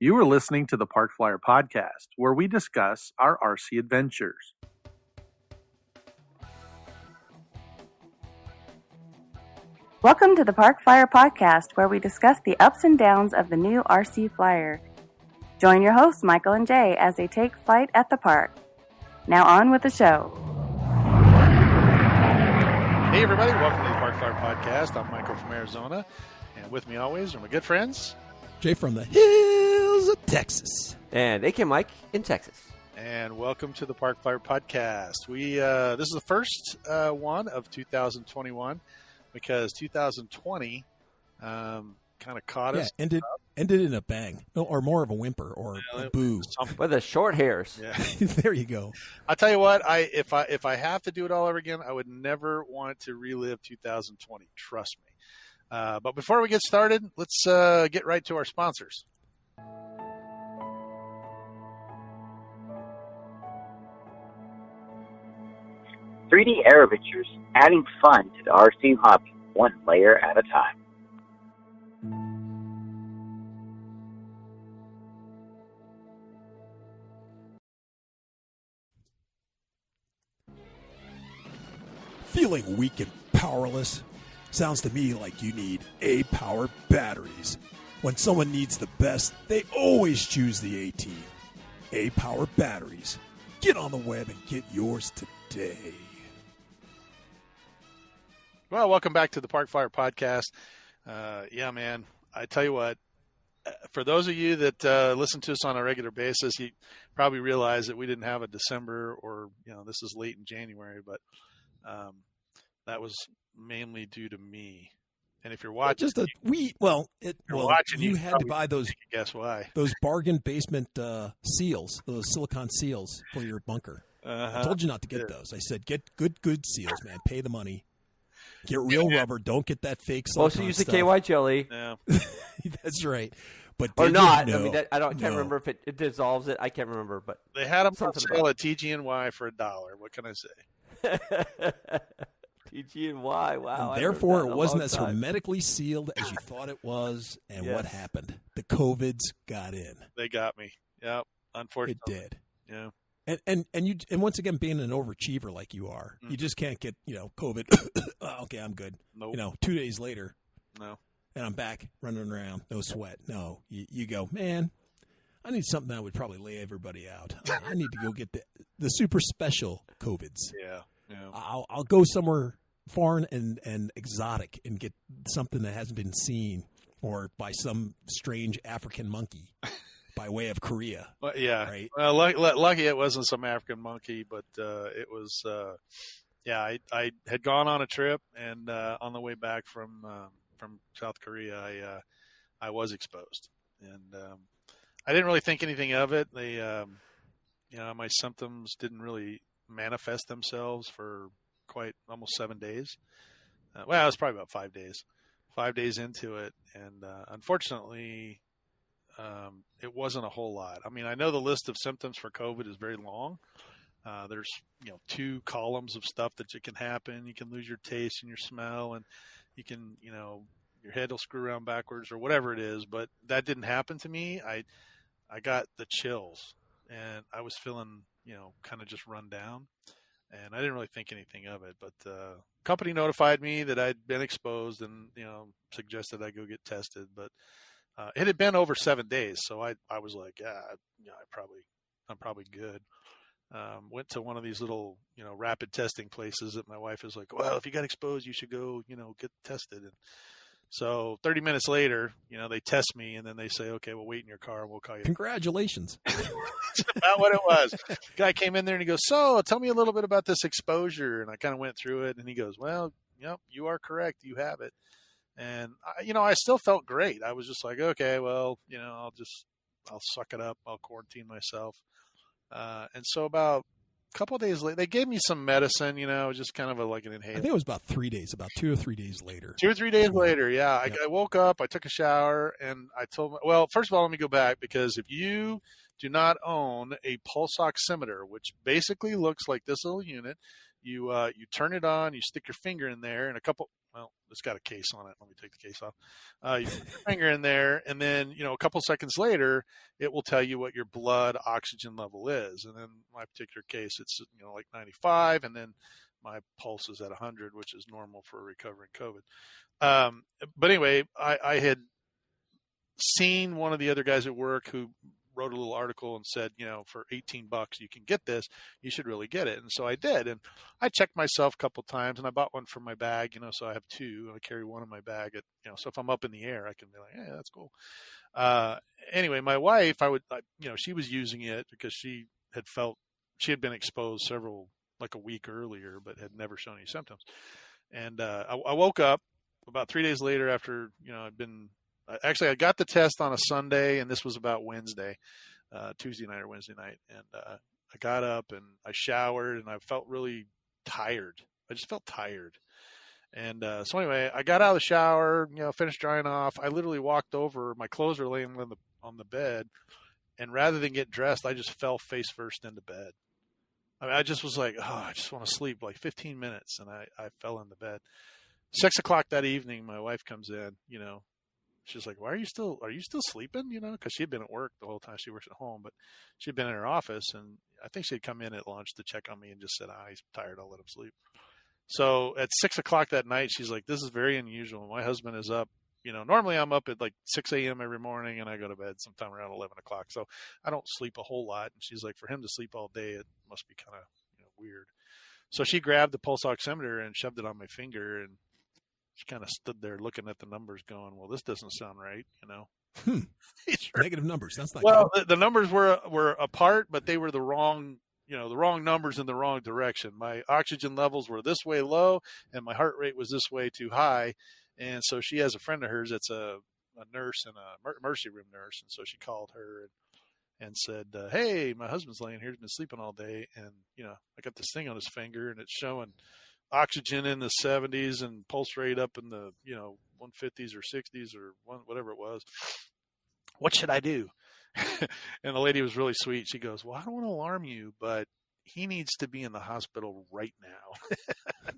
You are listening to the Parkflyer podcast, where we discuss our RC adventures. Welcome to the Parkflyer podcast, where we discuss the ups and downs of the new RC Flyer. Join your hosts, Michael and Jay, as they take flight at the park. Now on with the show. Hey everybody, welcome to the Parkflyer podcast. I'm Michael from Arizona, and with me always are my good friends, Jay from the hills of Texas. And AK Mike in Texas. And welcome to the Parkflyer podcast. This is the first one of 2021 because 2020 kind of caught us. Ended in a bang, or more of a whimper, or a boo. With the short hairs. Yeah. There you go. I'll tell you what, if I have to do it all over again, I would never want to relive 2020. Trust me. But before we get started, let's get right to our sponsors. "3D Air Adventures, adding fun to the RC hobby, one layer at a time." Feeling weak and powerless? Sounds to me like you need A-Power batteries. When someone needs the best, they always choose the A-Team. A-Power batteries. Get on the web and get yours today. Well, welcome back to the Parkflyer podcast. Yeah, man, I tell you what, for those of you that listen to us on a regular basis, you probably realize that we didn't have a December, or, this is late in January, but that was mainly due to me. And if you're watching, you had to buy those. Guess why? Those bargain basement seals, those silicone seals for your bunker. I told you not to get those. I said get good seals, man. Pay the money. Get real rubber. Don't get that fake silicone Also use the stuff. KY jelly. Yeah. That's right. But or not. I mean, I can't No. remember if it dissolves it. I can't remember, but They had them on Something sale at TG&Y for $1. What can I say? TG&Y, wow. And therefore, it wasn't as hermetically sealed as you thought it was. And what Yes. happened? The COVIDs got in. They got me. Yep. Unfortunately. It did. Yeah. And once again, being an overachiever like you are, you just can't get COVID. Okay, I'm good. Nope. 2 days later, No. and I'm back running around, no sweat. No, you go, man. I need something that would probably lay everybody out. I need to go get the super special COVIDs. Yeah. Yeah. I'll go somewhere foreign and exotic and get something that hasn't been seen, or by some strange African monkey by way of Korea. Well, yeah. Right. Well, lucky it wasn't some African monkey, but it was. I had gone on a trip, and on the way back from South Korea, I was exposed, and I didn't really think anything of it. They, my symptoms didn't really manifest themselves for quite almost 7 days. It was probably about 5 days. 5 days into it, and unfortunately, it wasn't a whole lot. I mean, I know the list of symptoms for COVID is very long. There's 2 columns of stuff that can happen. You can lose your taste and your smell, and you can your head will screw around backwards or whatever it is. But that didn't happen to me. I got the chills, and I was feeling kind of just run down, and I didn't really think anything of it. But company notified me that I'd been exposed, and suggested I go get tested. But it had been over 7 days, so I was like, I'm probably good. Went to one of these little rapid testing places that my wife is like, well, if you got exposed, you should go get tested. And so 30 minutes later, they test me, and then they say, okay, we'll wait in your car and we'll call you. Congratulations. That's about what it was. The guy came in there and he goes, so tell me a little bit about this exposure. And I kind of went through it, and he goes, well, yep, you are correct. You have it. And I still felt great. I was just like, okay, well, I'll suck it up. I'll quarantine myself. And so about a couple of days later, they gave me some medicine, just kind of like an inhaler. I think it was about 3 days, about 2 or 3 days later. 2 or 3 days later, yeah. I woke up, I took a shower, and I told first of all, let me go back, because if you do not own a pulse oximeter, which basically looks like this little unit, you turn it on, you stick your finger in there, and a couple well, it's got a case on it. Let me take the case off. You put your finger in there, and then, a couple seconds later, it will tell you what your blood oxygen level is. And in my particular case, it's, like 95, and then my pulse is at 100, which is normal for recovering COVID. But anyway, I had seen one of the other guys at work who wrote a little article and said, for $18 you can get this, you should really get it. And so I did. And I checked myself a couple times, and I bought one for my bag, so I have two. I carry one in my bag so if I'm up in the air, I can be like, yeah, that's cool. Anyway, my wife, she was using it because she had been exposed like a week earlier, but had never shown any symptoms. And I woke up about 3 days later after, I got the test on a Sunday, and this was about Wednesday, Tuesday night or Wednesday night. And I got up and I showered, and I felt really tired. I just felt tired. And so anyway, I got out of the shower, finished drying off. I literally walked over. My clothes were laying on the bed. And rather than get dressed, I just fell face first into bed. I mean, I just was like, oh, I just want to sleep like 15 minutes. And I fell into bed. 6 o'clock that evening, my wife comes in, she's like, are you still sleeping? Because she'd been at work the whole time. She works at home, but she'd been in her office, and I think she'd come in at lunch to check on me and just said, he's tired. I'll let him sleep. So at 6 o'clock that night, she's like, this is very unusual. My husband is up. Normally I'm up at like 6 a.m. every morning, and I go to bed sometime around 11 o'clock. So I don't sleep a whole lot. And she's like, for him to sleep all day, it must be kind of weird. So she grabbed the pulse oximeter and shoved it on my finger, and she kind of stood there looking at the numbers going, well, this doesn't sound right, Negative numbers. That's not well, good. the numbers were apart, but they were the wrong numbers in the wrong direction. My oxygen levels were this way low, and my heart rate was this way too high. And so she has a friend of hers that's a nurse and a emergency room nurse. And so she called her and said, hey, my husband's laying here. He's been sleeping all day. And, I got this thing on his finger, and it's showing oxygen in the 70s and pulse rate up in the 150s or 60s or whatever it was. What should I do? And the lady was really sweet. She goes, well, I don't want to alarm you, but he needs to be in the hospital right now.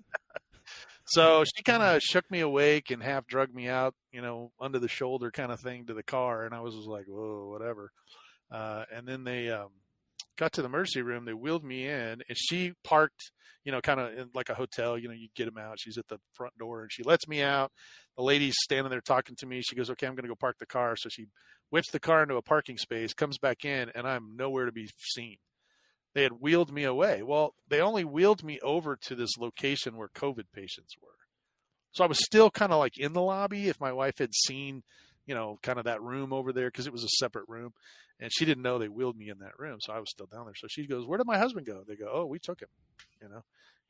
So she kind of shook me awake and half drugged me out, under the shoulder kind of thing to the car. And I was just like, whoa, whatever. And then they got to the emergency room. They wheeled me in, and she parked, kind of in like a hotel. You get them out. She's at the front door, and she lets me out. The lady's standing there talking to me. She goes, okay, I'm going to go park the car. So she whips the car into a parking space, comes back in, and I'm nowhere to be seen. They had wheeled me away. Well, they only wheeled me over to this location where COVID patients were. So I was still kind of like in the lobby. If my wife had seen, kind of that room over there, because it was a separate room, and she didn't know they wheeled me in that room. So I was still down there. So she goes, where did my husband go? They go, oh, we took him,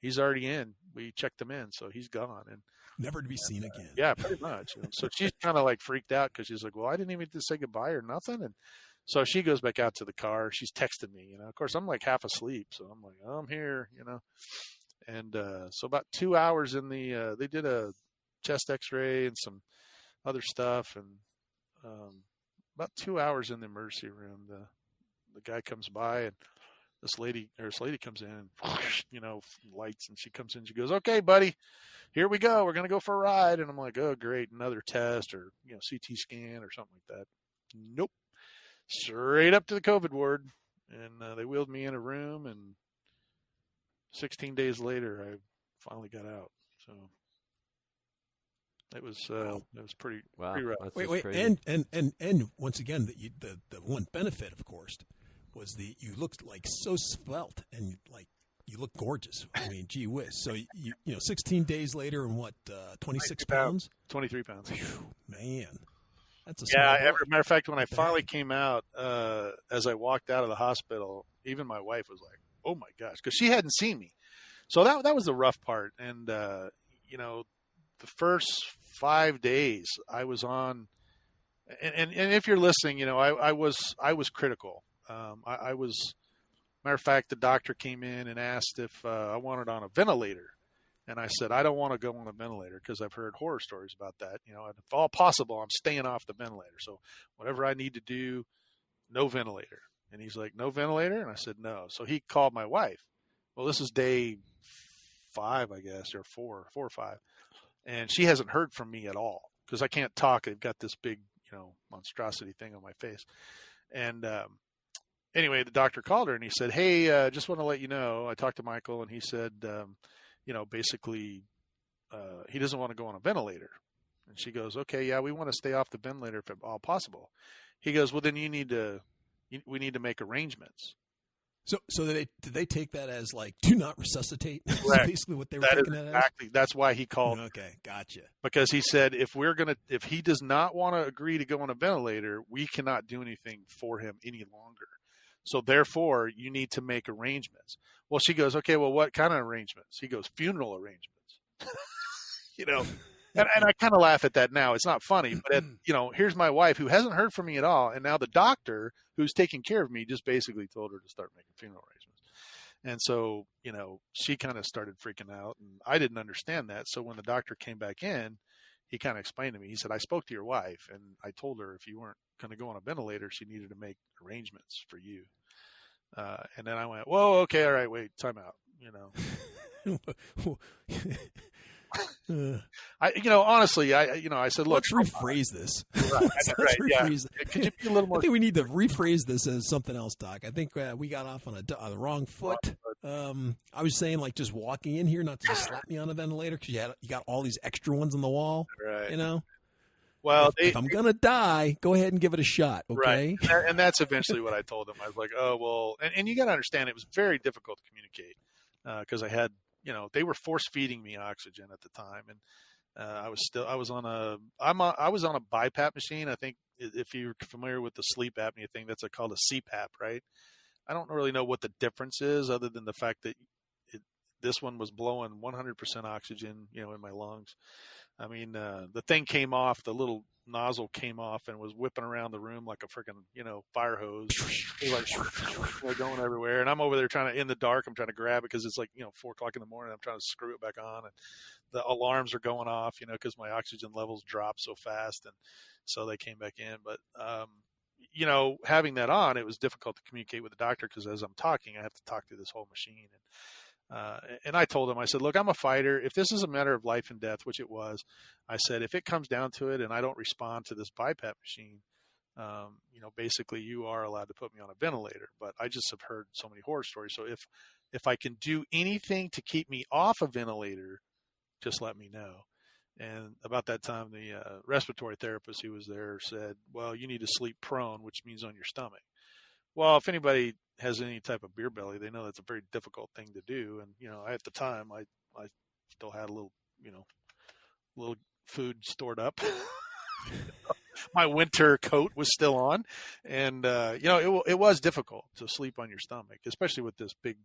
he's already in. We checked him in. So he's gone. And never to be seen again. Yeah, pretty much. And so she's kind of like freaked out, because she's like, well, I didn't even get to say goodbye or nothing. And so she goes back out to the car. She's texting me, Of course, I'm like half asleep. So I'm like, oh, I'm here, And so about 2 hours in they did a chest x-ray and some other stuff. And about 2 hours in the emergency room, the guy comes by, and this lady comes in, and, lights, and she comes in. She goes, okay, buddy, here we go. We're going to go for a ride. And I'm like, oh, great. Another test or, CT scan or something like that. Nope. Straight up to the COVID ward. And they wheeled me in a room, and 16 days later, I finally got out. So it was pretty rough. Wait, and once again, the one benefit, of course, was you looked like so svelte, and like you look gorgeous. I mean, gee whiz. So 16 days later, and what, 26 pounds? 23 pounds. Whew, man. That's a matter of fact, when I finally came out, as I walked out of the hospital, even my wife was like, "Oh my gosh," because she hadn't seen me. So that was the rough part. And the first 5 days I was on, and if you're listening, I was critical. I was, matter of fact, the doctor came in and asked if I wanted on a ventilator. And I said, I don't want to go on a ventilator, because I've heard horror stories about that. And if all possible, I'm staying off the ventilator. So whatever I need to do, no ventilator. And he's like, no ventilator? And I said, no. So he called my wife. Well, this is day 5, I guess, or 4 or 5. and she hasn't heard from me at all because I can't talk. They've got this big, monstrosity thing on my face. And anyway, the doctor called her and he said, "Hey, just want to let you know, I talked to Michael and he said, basically, he doesn't want to go on a ventilator." And she goes, "Okay, yeah, we want to stay off the ventilator if at all possible." He goes, "Well, then we need to make arrangements." So did they take that as like do not resuscitate? Right. Basically what they were That taking is that exactly. That's why he called. Okay, gotcha. Because he said if he does not want to agree to go on a ventilator, we cannot do anything for him any longer. So therefore, you need to make arrangements. Well, she goes, "Okay, well, what kind of arrangements?" He goes, "Funeral arrangements." And I kind of laugh at that now. It's not funny, but here's my wife who hasn't heard from me at all, and now the doctor who's taking care of me just basically told her to start making funeral arrangements. And so, she kind of started freaking out, and I didn't understand that. So when the doctor came back in, he kind of explained to me. He said, "I spoke to your wife, and I told her if you weren't going to go on a ventilator, she needed to make arrangements for you." And then I went, "Whoa, okay, all right, wait, time out." Honestly, I said, "Look, let's rephrase this." Right, rephrase it. Could you be a little more? I think we need to rephrase this as something else, Doc. I think we got off on the wrong foot. I was saying like just walking in here, not to just slap me on a ventilator because you got all these extra ones on the wall. Right. Well, if I'm gonna die, go ahead and give it a shot. Okay. Right. And that's eventually what I told him. I was like, "Oh well," and you got to understand, it was very difficult to communicate because I had. They were force feeding me oxygen at the time, and I was on a BiPAP machine. I think if you're familiar with the sleep apnea thing, that's called a CPAP, right? I don't really know what the difference is, other than the fact that this one was blowing 100% oxygen, in my lungs. I mean, the thing came off, the little nozzle came off and was whipping around the room like a freaking, fire hose. It was like going everywhere. And I'm over there in the dark, I'm trying to grab it because it's like, 4:00 in the morning. I'm trying to screw it back on, and the alarms are going off, because my oxygen levels dropped so fast. And so they came back in. But, having that on, it was difficult to communicate with the doctor because as I'm talking, I have to talk through this whole machine. And I told him, I said, "Look, I'm a fighter. If this is a matter of life and death," which it was, I said, "if it comes down to it and I don't respond to this BiPAP machine, basically you are allowed to put me on a ventilator." But I just have heard so many horror stories. So if I can do anything to keep me off a ventilator, just let me know. And about that time, the respiratory therapist who was there said, "Well, you need to sleep prone, which means on your stomach." Well, if anybody has any type of beer belly, they know that's a very difficult thing to do. And, at the time I still had a little food stored up. My winter coat was still on, and, it was difficult to sleep on your stomach, especially with this big,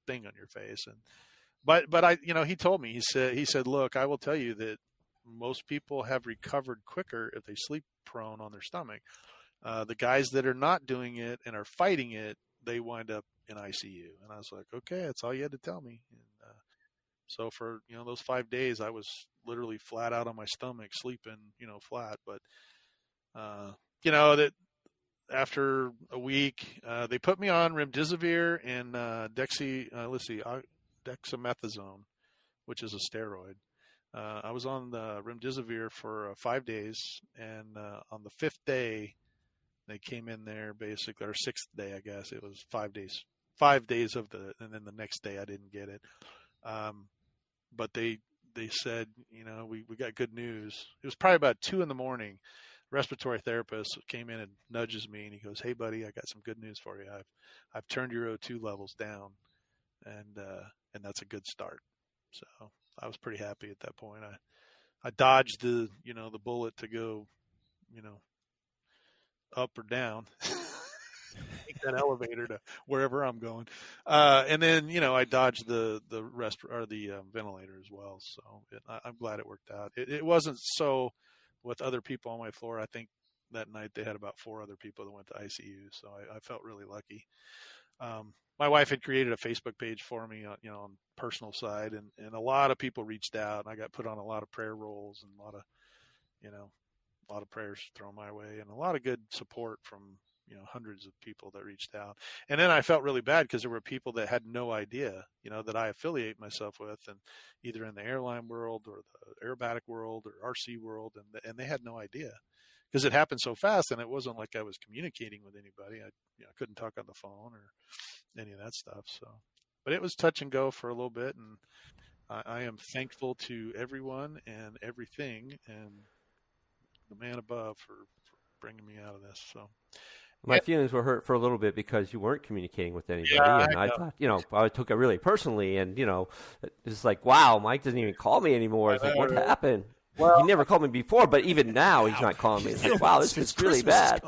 thing on your face. And, but I, he told me, he said, "Look, I will tell you that most people have recovered quicker if they sleep prone on their stomach. The guys that are not doing it and are fighting it, they wind up in ICU." And I was like, "Okay, that's all you had to tell me." And so for those 5 days, I was literally flat out on my stomach, sleeping flat. But that after a week, they put me on remdesivir and dexamethasone, which is a steroid. I was on the remdesivir for 5 days, and on the 5th day, they came in there basically, or 6th day, I guess. It was 5 days. 5 days and then the next day I didn't get it. But they said, we got good news. It was probably about 2 a.m. Respiratory therapist came in and nudges me, and he goes, "Hey buddy, I got some good news for you. I've turned your O2 levels down, and that's a good start." So I was pretty happy at that point. I dodged the bullet to go, up or down, take that elevator to wherever I'm going. And then, I dodged the ventilator as well. So I'm glad it worked out. It wasn't so with other people on my floor. I think that night they had about 4 other people that went to ICU. So I felt really lucky. My wife had created a Facebook page for me, on personal side, and a lot of people reached out, and I got put on a lot of prayer rolls and a lot of prayers thrown my way, and a lot of good support from, hundreds of people that reached out. And then I felt really bad because there were people that had no idea, that I affiliate myself with, and either in the airline world or the aerobatic world or RC world, and they had no idea because it happened so fast, and it wasn't like I was communicating with anybody. I couldn't talk on the phone or any of that stuff. So, but it was touch and go for a little bit, and I am thankful to everyone and everything and the man above for bringing me out of this. So my feelings were hurt for a little bit because you weren't communicating with anybody. Yeah, and I thought, I took it really personally, and, it's like, wow, Mike doesn't even call me anymore. It's like, what happened? Well, he never called me before, but even now he's not calling me. It's like, wow, this is really bad.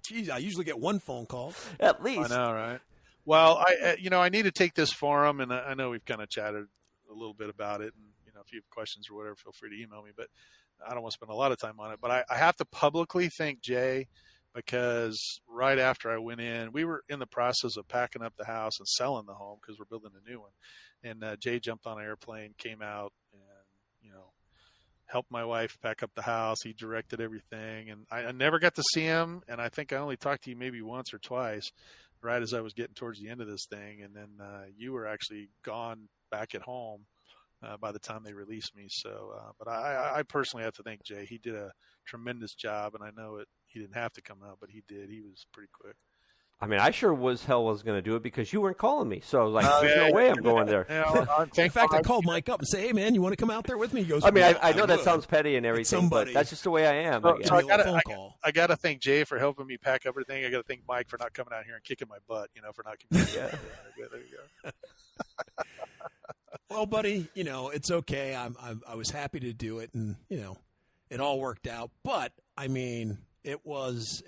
Geez, I usually get one phone call. At least. I know, right? Well, I need to take this forum, and I know we've kind of chatted a little bit about it, and, if you have questions or whatever, feel free to email me, but I don't want to spend a lot of time on it. But I have to publicly thank Jay, because right after I went in, we were in the process of packing up the house and selling the home because we're building a new one. And Jay jumped on an airplane, came out, and, helped my wife pack up the house. He directed everything. And I never got to see him. And I think I only talked to you maybe once or twice right as I was getting towards the end of this thing. And then you were actually gone back at home by the time they released me. So, but I personally have to thank Jay. He did a tremendous job, and I know he didn't have to come out, but he did. He was pretty quick. I mean, I sure was going to do it because you weren't calling me. So, there's no way I'm going there. In fact, I called Mike up and say, hey, man, you want to come out there with me? He goes, I mean, I know that sounds petty and everything, but that's just the way I am. So I got to thank Jay for helping me pack everything. I got to thank Mike for not coming out here and kicking my butt, for not communicating. Yeah. There you go. Well, buddy, it's okay. I was happy to do it, and it all worked out. But I mean, it was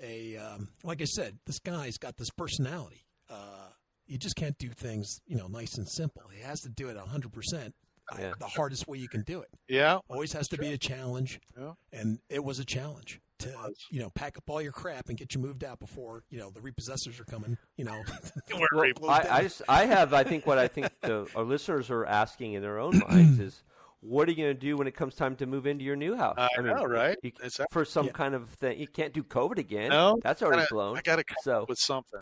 like I said, this guy's got this personality. You just can't do things, nice and simple. He has to do it 100%. The hardest way you can do it. Yeah, always has to be a challenge. Yeah. And it was a challenge to pack up all your crap and get you moved out before the repossessors are coming. Well, I think what our listeners are asking in their own minds is, what are you going to do when it comes time to move into your new house? I know, right? For some kind of thing, you can't do COVID again. No, that's already blown. I got to come up with something,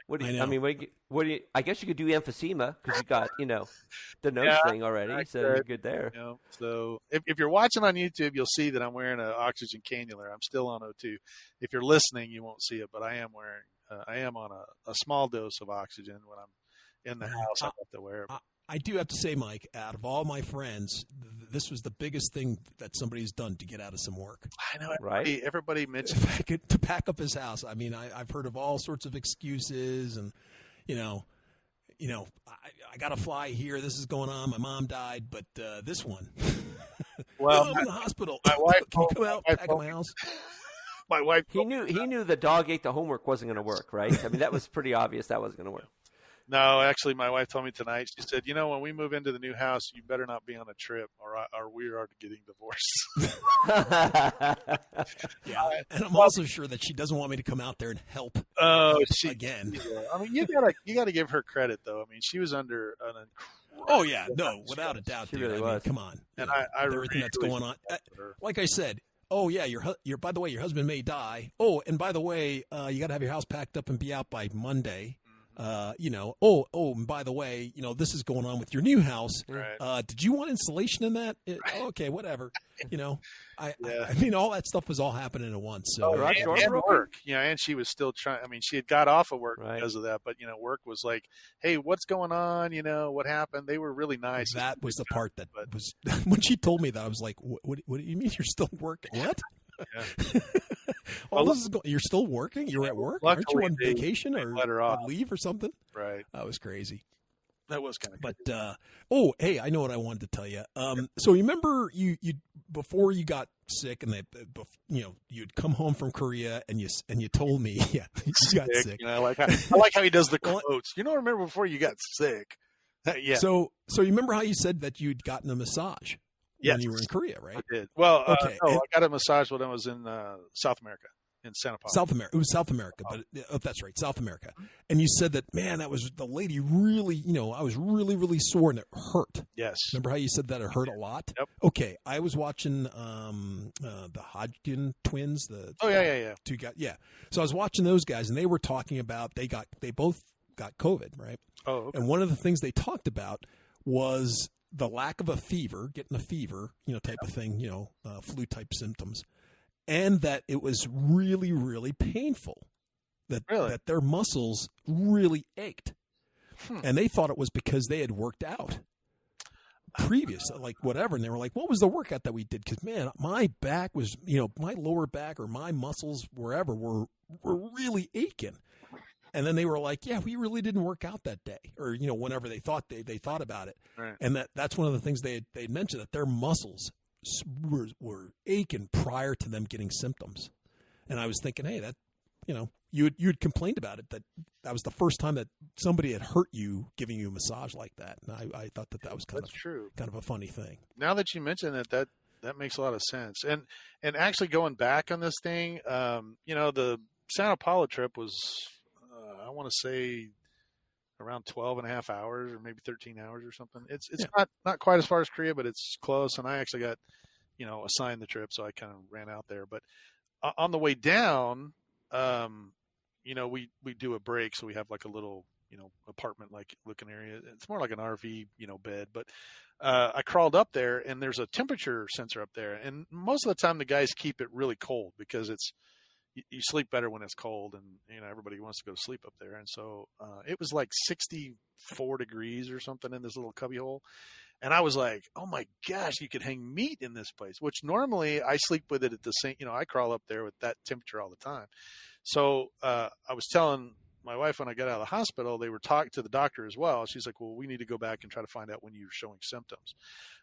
What do you? I guess you could do emphysema because you got the nose thing already, so you're good there. So if you're watching on YouTube, you'll see that I'm wearing an oxygen cannula. I'm still on O2. If you're listening, you won't see it, but I am wearing. I am on a small dose of oxygen when I'm in the house. I have to wear it. I do have to say, Mike, out of all my friends, this was the biggest thing that somebody's done to get out of some work. I know, everybody mentioned to pack up his house. I mean, I've heard of all sorts of excuses, and I got to fly here. This is going on. My mom died, but this one, well, I'm in the hospital. My wife can you come out, pack up my house. My wife. He knew the dog ate the homework wasn't going to work, right? I mean, that was pretty obvious that wasn't going to work. No, actually, my wife told me tonight. She said, when we move into the new house, you better not be on a trip, or we are getting divorced. Yeah, and I'm also sure that she doesn't want me to come out there and help. Again. I mean, you gotta give her credit, though. I mean, she was under an incredible. Oh yeah, no, without a doubt, she dude. really I mean, was. come on, and everything that's going on. Like I said. Oh yeah, your. By the way, your husband may die. Oh, and by the way, you got to have your house packed up and be out by Monday. And by the way, this is going on with your new house. Right. Did you want insulation in that? Okay, whatever. I mean, all that stuff was all happening at once. So and work, and she was still trying. I mean, she had got off of work because of that, but work was like, hey, what's going on? What happened? They were really nice. That was the part that was when she told me that I was like, what do you mean you're still working? What? Yeah. You're still working? You're at work? Aren't you on vacation or on leave or something? Right. That was crazy. That was kind of But, hey, I know what I wanted to tell you. So remember you before you got sick and you'd come home from Korea and you told me, you got sick. I like how he does the quotes. Remember before you got sick. Yeah. So you remember how you said that you'd gotten a massage? Yes. When you were in Korea, right? I did. Well, okay. I got a massage when I was in South America. in Santa Paula. South America. It was South America, but that's right, South America. And you said that, man, that was the lady really, I was really, really sore and it hurt. Yes. Remember how you said that it hurt a lot? Yep. Okay, I was watching the Hodgkin twins. Yeah. Two guys. Yeah. So I was watching those guys, and they were talking about they both got COVID, right? Oh. Okay. And one of the things they talked about was the lack of getting a fever, type of thing, flu type symptoms. And that it was really, really painful, that their muscles really ached. And they thought it was because they had worked out previous, like whatever. And they were like, what was the workout that we did? Because, man, my back was, my lower back or my muscles, wherever, were really aching. And then they were like, yeah, we really didn't work out that day. Or, whenever they thought they thought about it. Right. And that's one of the things they mentioned, that their muscles were aching prior to them getting symptoms. And I was thinking, hey, that, you'd complained about it, that was the first time that somebody had hurt you giving you a massage like that. And I thought that was kind of a funny thing. Now that you mention it, that makes a lot of sense. And actually going back on this thing, the Santa Paula trip was, I want to say around 12 and a half hours or maybe 13 hours or something. It's not quite as far as Korea, but it's close. And I actually got, assigned the trip. So I kind of ran out there, but on the way down, we do a break. So we have like a little, apartment like looking area. It's more like an RV, bed, but, I crawled up there and there's a temperature sensor up there. And most of the time the guys keep it really cold because you sleep better when it's cold, and everybody wants to go to sleep up there. And so it was like 64 degrees or something in this little cubby hole, and I was like, oh my gosh, you could hang meat in this place, which normally I sleep with it at the same, I crawl up there with that temperature all the time. So I was telling my wife when I got out of the hospital, they were talking to the doctor as well. She's like, well, we need to go back and try to find out when you're showing symptoms.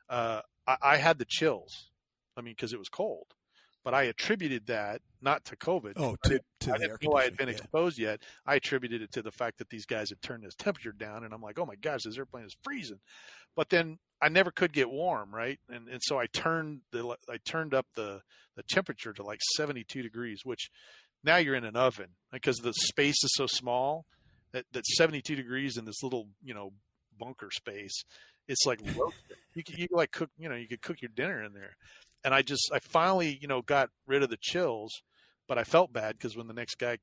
I had the chills, because it was cold. But I attributed that not to COVID. Oh, I didn't know I had been exposed yet. I attributed it to the fact that these guys had turned this temperature down, and I'm like, oh my gosh, this airplane is freezing. But then I never could get warm, right? And so I turned up the temperature to like 72 degrees, which now you're in an oven because the space is so small that 72 degrees in this little bunker space. It's like you could like cook, you could cook your dinner in there. And I finally, got rid of the chills, but I felt bad because when the next guys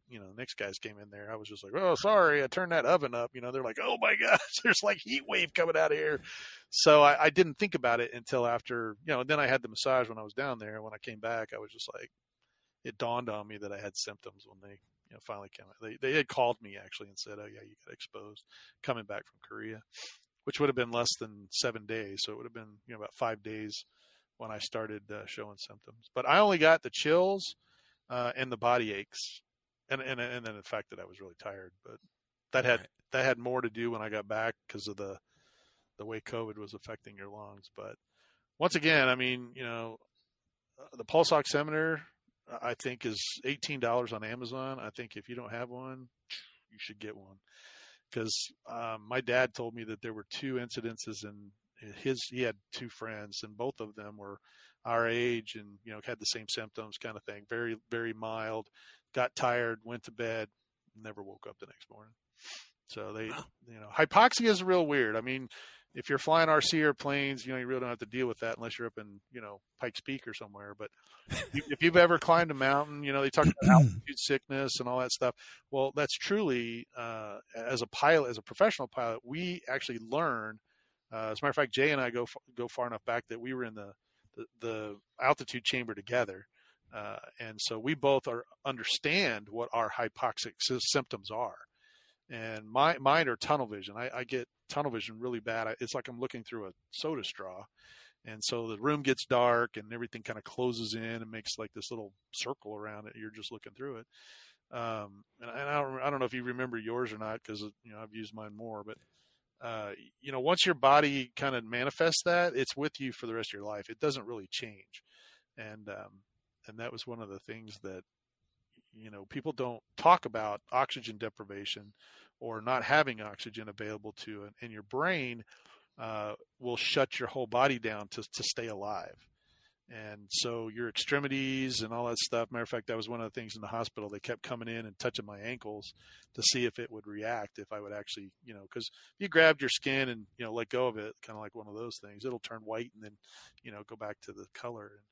came in there, I was just like, oh, sorry, I turned that oven up. They're like, oh my gosh, there's like heat wave coming out of here. So I didn't think about it until after, then I had the massage when I was down there. When I came back, I was just like, it dawned on me that I had symptoms when they, finally came out. They had called me actually and said, oh yeah, you got exposed coming back from Korea, which would have been less than 7 days. So it would have been, about 5 days when I started showing symptoms. But I only got the chills and the body aches, and then the fact that I was really tired. But that had more to do when I got back because of the way COVID was affecting your lungs. But once again, the pulse oximeter I think is $18 on Amazon. I think if you don't have one, you should get one, because my dad told me that there were 2 incidences in he had 2 friends, and both of them were our age and, had the same symptoms kind of thing. Very, very mild, got tired, went to bed, never woke up the next morning. So hypoxia is real weird. If you're flying RC airplanes, you really don't have to deal with that unless you're up in, Pikes Peak or somewhere. But if you've ever climbed a mountain, they talk about altitude sickness and all that stuff. Well, that's truly, as a pilot, as a professional pilot, we actually learn. As a matter of fact, Jay and I go far enough back that we were in the altitude chamber together, and so we both understand what our hypoxic symptoms are. And mine are tunnel vision. I get tunnel vision really bad. It's like I'm looking through a soda straw, and so the room gets dark and everything kind of closes in and makes like this little circle around it. You're just looking through it. And I don't know if you remember yours or not, because I've used mine more, but. Once your body kind of manifests that, it's with you for the rest of your life. It doesn't really change. And that was one of the things that, people don't talk about, oxygen deprivation or not having oxygen available to, and your brain will shut your whole body down to stay alive. And so your extremities and all that stuff. Matter of fact, that was one of the things in the hospital. They kept coming in and touching my ankles to see if it would react, if I would actually, because if you grabbed your skin and, let go of it, kind of like one of those things, it'll turn white and then, go back to the color. And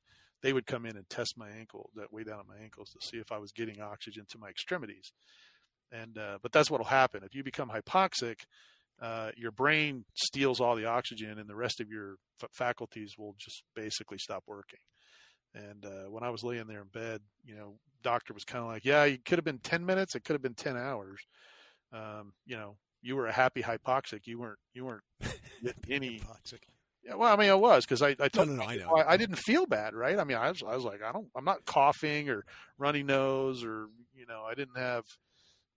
they would come in and test my ankle, that way down at my ankles, to see if I was getting oxygen to my extremities. And, but that's what'll happen. If you become hypoxic, your brain steals all the oxygen and the rest of your faculties will just basically stop working. And when I was laying there in bed, doctor was kind of like, yeah, it could have been 10 minutes. It could have been 10 hours. You were a happy hypoxic. You weren't any hypoxic. Yeah, well, I mean, I was, because I told no, I know. I didn't feel bad, right? I mean, I was like, I'm not coughing or runny nose, or I didn't have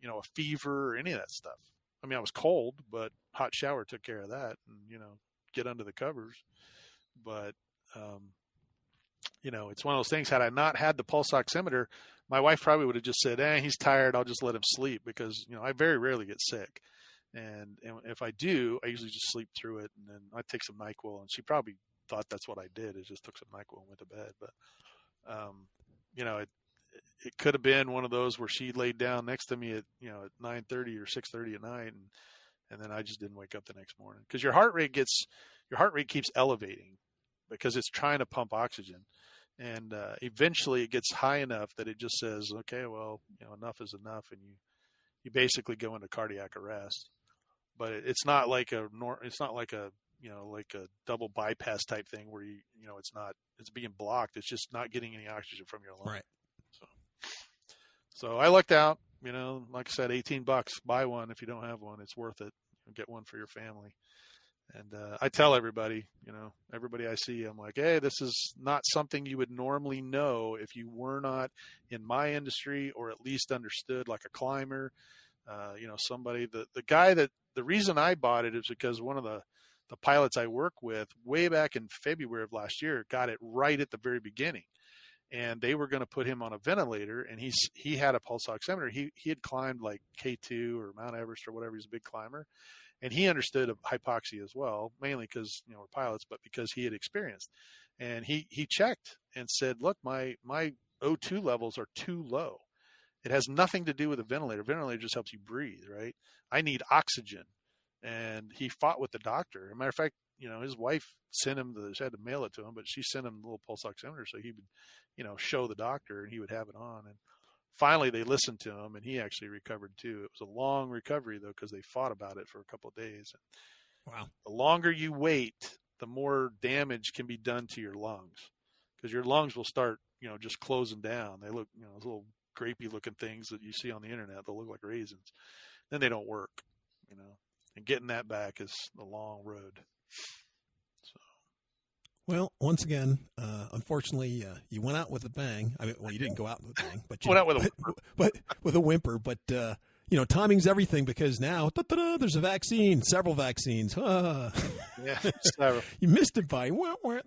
a fever or any of that stuff. I mean, I was cold, but hot shower took care of that, and get under the covers. But it's one of those things. Had I not had the pulse oximeter, my wife probably would have just said, he's tired, I'll just let him sleep, because I very rarely get sick. And if I do, I usually just sleep through it, and then I take some NyQuil, and she probably thought that's what I did, is just took some NyQuil and went to bed. But it could have been one of those where she laid down next to me at 9:30 or 6:30 at night, and then I just didn't wake up the next morning, because your heart rate keeps elevating because it's trying to pump oxygen, and eventually it gets high enough that it just says, okay, well, enough is enough, and you basically go into cardiac arrest. But it's not like a double bypass type thing where it's being blocked. It's just not getting any oxygen from your lungs. Right. So I lucked out, like I said, $18, buy one. If you don't have one, it's worth it. Get one for your family. And I tell everybody, everybody I see, I'm like, hey, this is not something you would normally know if you were not in my industry, or at least understood, like a climber, somebody, the reason I bought it is because one of the pilots I work with way back in February of last year got it right at the very beginning. And they were going to put him on a ventilator, and he had a pulse oximeter. He had climbed like K2 or Mount Everest or whatever. He's a big climber, and he understood hypoxia as well, mainly because we're pilots, but because he had experienced. And he checked and said, look, my O2 levels are too low. It has nothing to do with a ventilator. Ventilator just helps you breathe, right? I need oxygen. And he fought with the doctor. As a matter of fact, his wife sent him she had to mail it to him, but she sent him the little pulse oximeter so he would, show the doctor, and he would have it on. And finally they listened to him, and he actually recovered too. It was a long recovery though, because they fought about it for a couple of days. Wow. The longer you wait, the more damage can be done to your lungs, because your lungs will start, just closing down. They look, those little grapey looking things that you see on the internet, they'll look like raisins. Then they don't work, and getting that back is a long road. Well, once again, unfortunately, you went out with a bang. I mean, well, you didn't go out with a bang, but you went out with a whimper. But with a whimper. But timing's everything, because now there's a vaccine, several vaccines. Yeah, several. You missed it by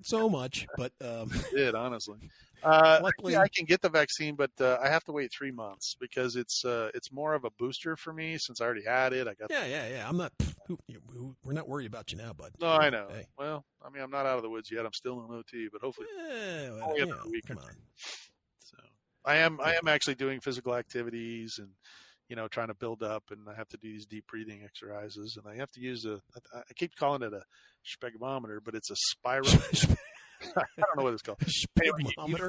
so much, but I did, honestly. Luckily, I can get the vaccine, but I have to wait 3 months, because it's more of a booster for me, since I already had it. I got yeah. I'm not. We're not worried about you now, bud. No, I know. Hey. Well, I mean, I'm not out of the woods yet. I'm still in OT, but hopefully, only another week or two. So I am actually doing physical activities and trying to build up, and I have to do these deep breathing exercises, and I have to use I keep calling it a spectrometer, but it's a spiral. I don't know what it's called.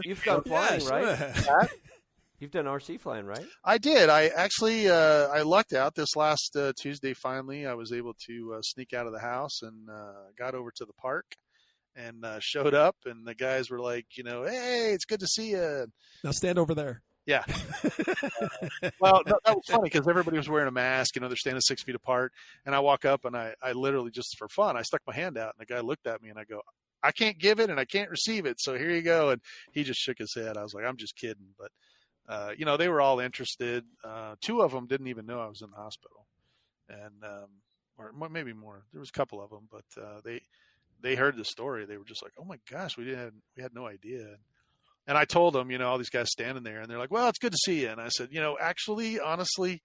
You've gone flying, right? You've done RC flying, right? I did. I actually I lucked out this last Tuesday. Finally, I was able to sneak out of the house and got over to the park and showed up. And the guys were like, hey, it's good to see you. Now stand over there. Yeah. Well, that was funny, because everybody was wearing a mask. They're standing 6 feet apart. And I walk up, and I literally, just for fun, I stuck my hand out, and the guy looked at me, and I go, I can't give it and I can't receive it, so here you go. And he just shook his head. I was like, I'm just kidding. But they were all interested. 2 of them didn't even know I was in the hospital, and or maybe more. There was a couple of them, but they heard the story. They were just like, "Oh my gosh, we had no idea." And I told them, all these guys standing there, and they're like, "Well, it's good to see you." And I said, actually, honestly,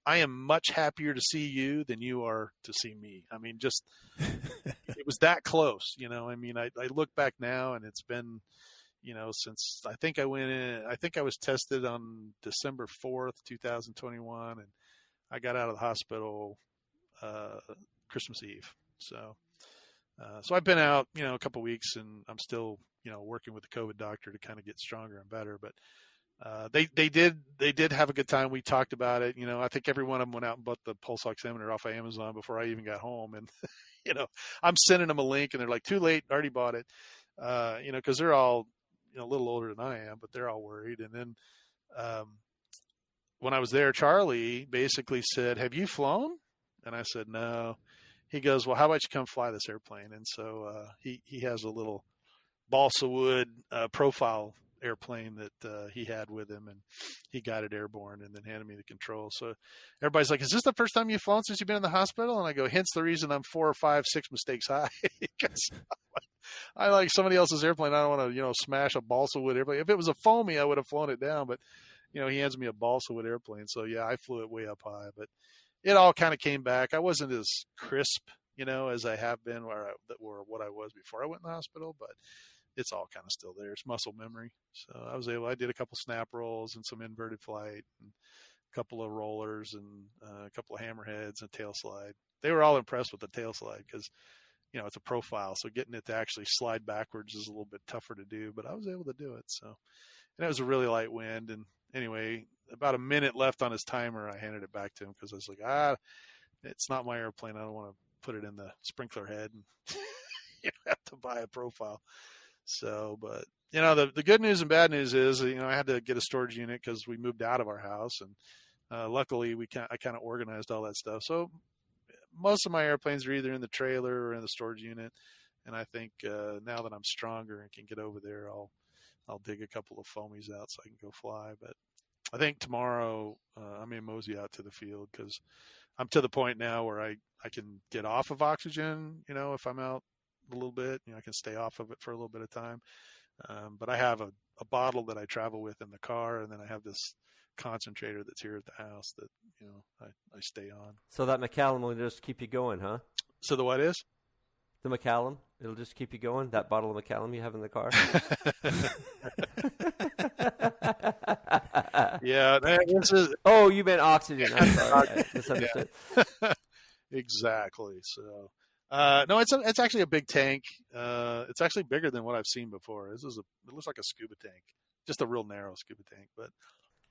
I am much happier to see you than you are to see me. I mean, just, it was that close, I mean, I look back now, and it's been, since I think I was tested on December 4th, 2021, and I got out of the hospital Christmas Eve. So I've been out, a couple of weeks, and I'm still, working with the COVID doctor to kind of get stronger and better. But they did have a good time. We talked about it. I think every one of them went out and bought the pulse oximeter off of Amazon before I even got home. And I'm sending them a link, and they're like, "Too late, already bought it." Because they're all a little older than I am, but they're all worried. And then when I was there, Charlie basically said, "Have you flown?" And I said, "No." He goes, "Well, how about you come fly this airplane?" And so he has a little balsa wood profile airplane that he had with him, and he got it airborne and then handed me the control. So everybody's like, "Is this the first time you've flown since you've been in the hospital?" And I go, "Hence the reason I'm 4 or 5, 6 mistakes high." Because I like somebody else's airplane. I don't want to, smash a balsa wood airplane. If it was a foamy, I would have flown it down, but he hands me a balsa wood airplane. So yeah, I flew it way up high, but it all kind of came back. I wasn't as crisp, as I have been or what I was before I went in the hospital, but it's all kind of still there. It's muscle memory. So I did a couple snap rolls and some inverted flight and a couple of rollers and a couple of hammerheads and tail slide. They were all impressed with the tail slide because, it's a profile. So getting it to actually slide backwards is a little bit tougher to do, but I was able to do it. So, and it was a really light wind. And anyway, about a minute left on his timer, I handed it back to him because I was like, it's not my airplane. I don't want to put it in the sprinkler head and have to buy a profile. So, but the good news and bad news is, I had to get a storage unit because we moved out of our house, and luckily I kind of organized all that stuff. So most of my airplanes are either in the trailer or in the storage unit. And I think now that I'm stronger and can get over there, I'll dig a couple of foamies out so I can go fly. But I think tomorrow I may mosey out to the field because I'm to the point now where I can get off of oxygen, if I'm out a little bit, I can stay off of it for a little bit of time. But I have a bottle that I travel with in the car, and then I have this concentrator that's here at the house that, I stay on. So that McCallum will just keep you going, huh? So the what is? The McCallum. It'll just keep you going, that bottle of McCallum you have in the car? Yeah. Oh, you meant oxygen. I'm sorry. I misunderstood. Exactly. So, no, it's actually a big tank. It's actually bigger than what I've seen before. It looks like a scuba tank, just a real narrow scuba tank. But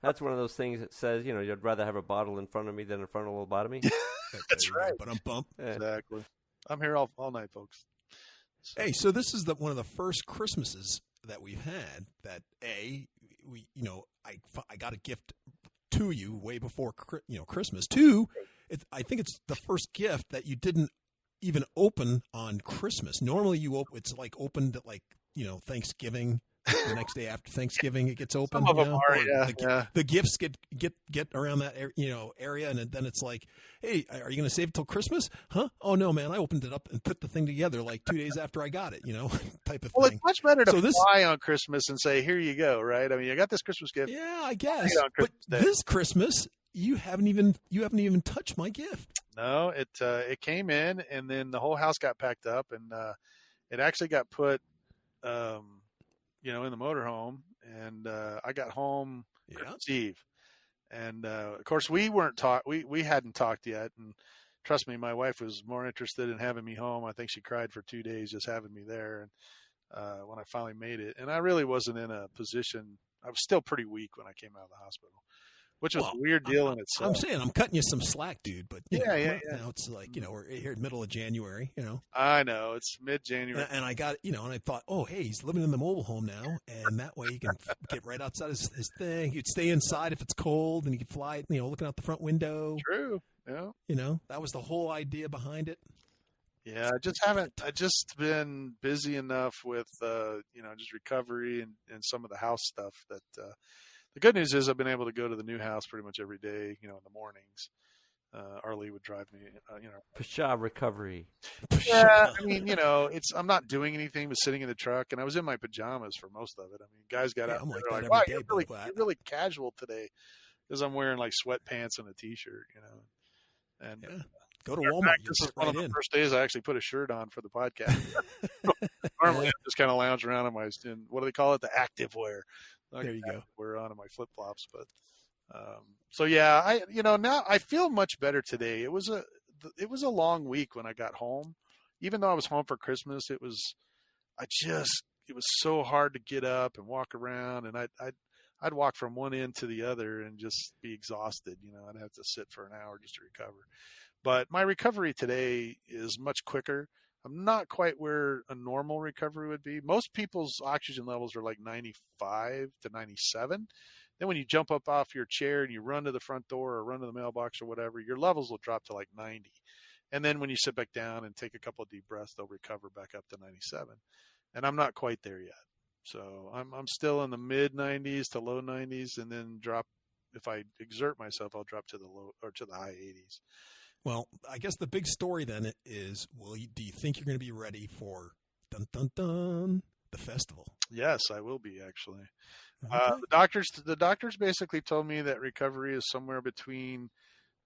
that's one of those things that says, you'd rather have a bottle in front of me than in front of a lobotomy. That's right. But I'm bumped. Exactly. I'm here all night, folks. So. Hey, so this is one of the first Christmases that we've had that I got a gift to you way before Christmas. Two, I think it's the first gift that you didn't even open on Christmas. Normally it's like opened at Thanksgiving. The next day after Thanksgiving, it gets open. Some of them are, yeah. The gifts get around that area, and then it's like, hey, are you going to save it till Christmas? Huh? Oh no, man! I opened it up and put the thing together like 2 days after I got it. Type of thing. Well, it's much better to fly on Christmas and say, "Here you go," right? I mean, I got this Christmas gift. Yeah, I guess. But this Christmas, you haven't even touched my gift. No, it came in, and then the whole house got packed up, and it actually got put. In the motorhome, and I got home Christmas Eve, and of course we hadn't talked yet, and trust me, my wife was more interested in having me home. I think she cried for 2 days just having me there, and when I finally made it, and I really wasn't in a position. I was still pretty weak when I came out of the hospital, which was a weird deal in itself. I'm saying I'm cutting you some slack, dude, but yeah. Now it's like we're here in middle of January. I know it's mid-January, and I got and I thought, oh hey, he's living in the mobile home now, and that way he can get right outside his thing. He'd stay inside if it's cold, and he could fly, looking out the front window. True, yeah. That was the whole idea behind it. Yeah, I just been busy enough with just recovery and some of the house stuff that. The good news is I've been able to go to the new house pretty much every day, in the mornings. Arlie would drive me, Pshaw recovery. Yeah, I mean, I'm not doing anything but sitting in the truck, and I was in my pajamas for most of it. I mean, guys got out and they're like, wow, you're really casual today. because I'm wearing like sweatpants and a t-shirt, and Yeah. Go to Walmart. This is one of the first days I actually put a shirt on for the podcast. Normally, I just kind of lounge around in my, what do they call it? The active wear. There you go. Wear on in my flip flops, but so yeah, now I feel much better today. It was a long week when I got home. Even though I was home for Christmas, it was so hard to get up and walk around, and I'd walk from one end to the other and just be exhausted. I'd have to sit for an hour just to recover. But my recovery today is much quicker. I'm not quite where a normal recovery would be. Most people's oxygen levels are like 95 to 97. Then when you jump up off your chair and you run to the front door or run to the mailbox or whatever, your levels will drop to like 90. And then when you sit back down and take a couple of deep breaths, they'll recover back up to 97. And I'm not quite there yet. So I'm still in the mid 90s to low 90s, and then if I exert myself, I'll drop to the high 80s. Well, I guess the big story then is, do you think you're going to be ready for the festival? Yes, I will be, actually. Okay. The doctors basically told me that recovery is somewhere between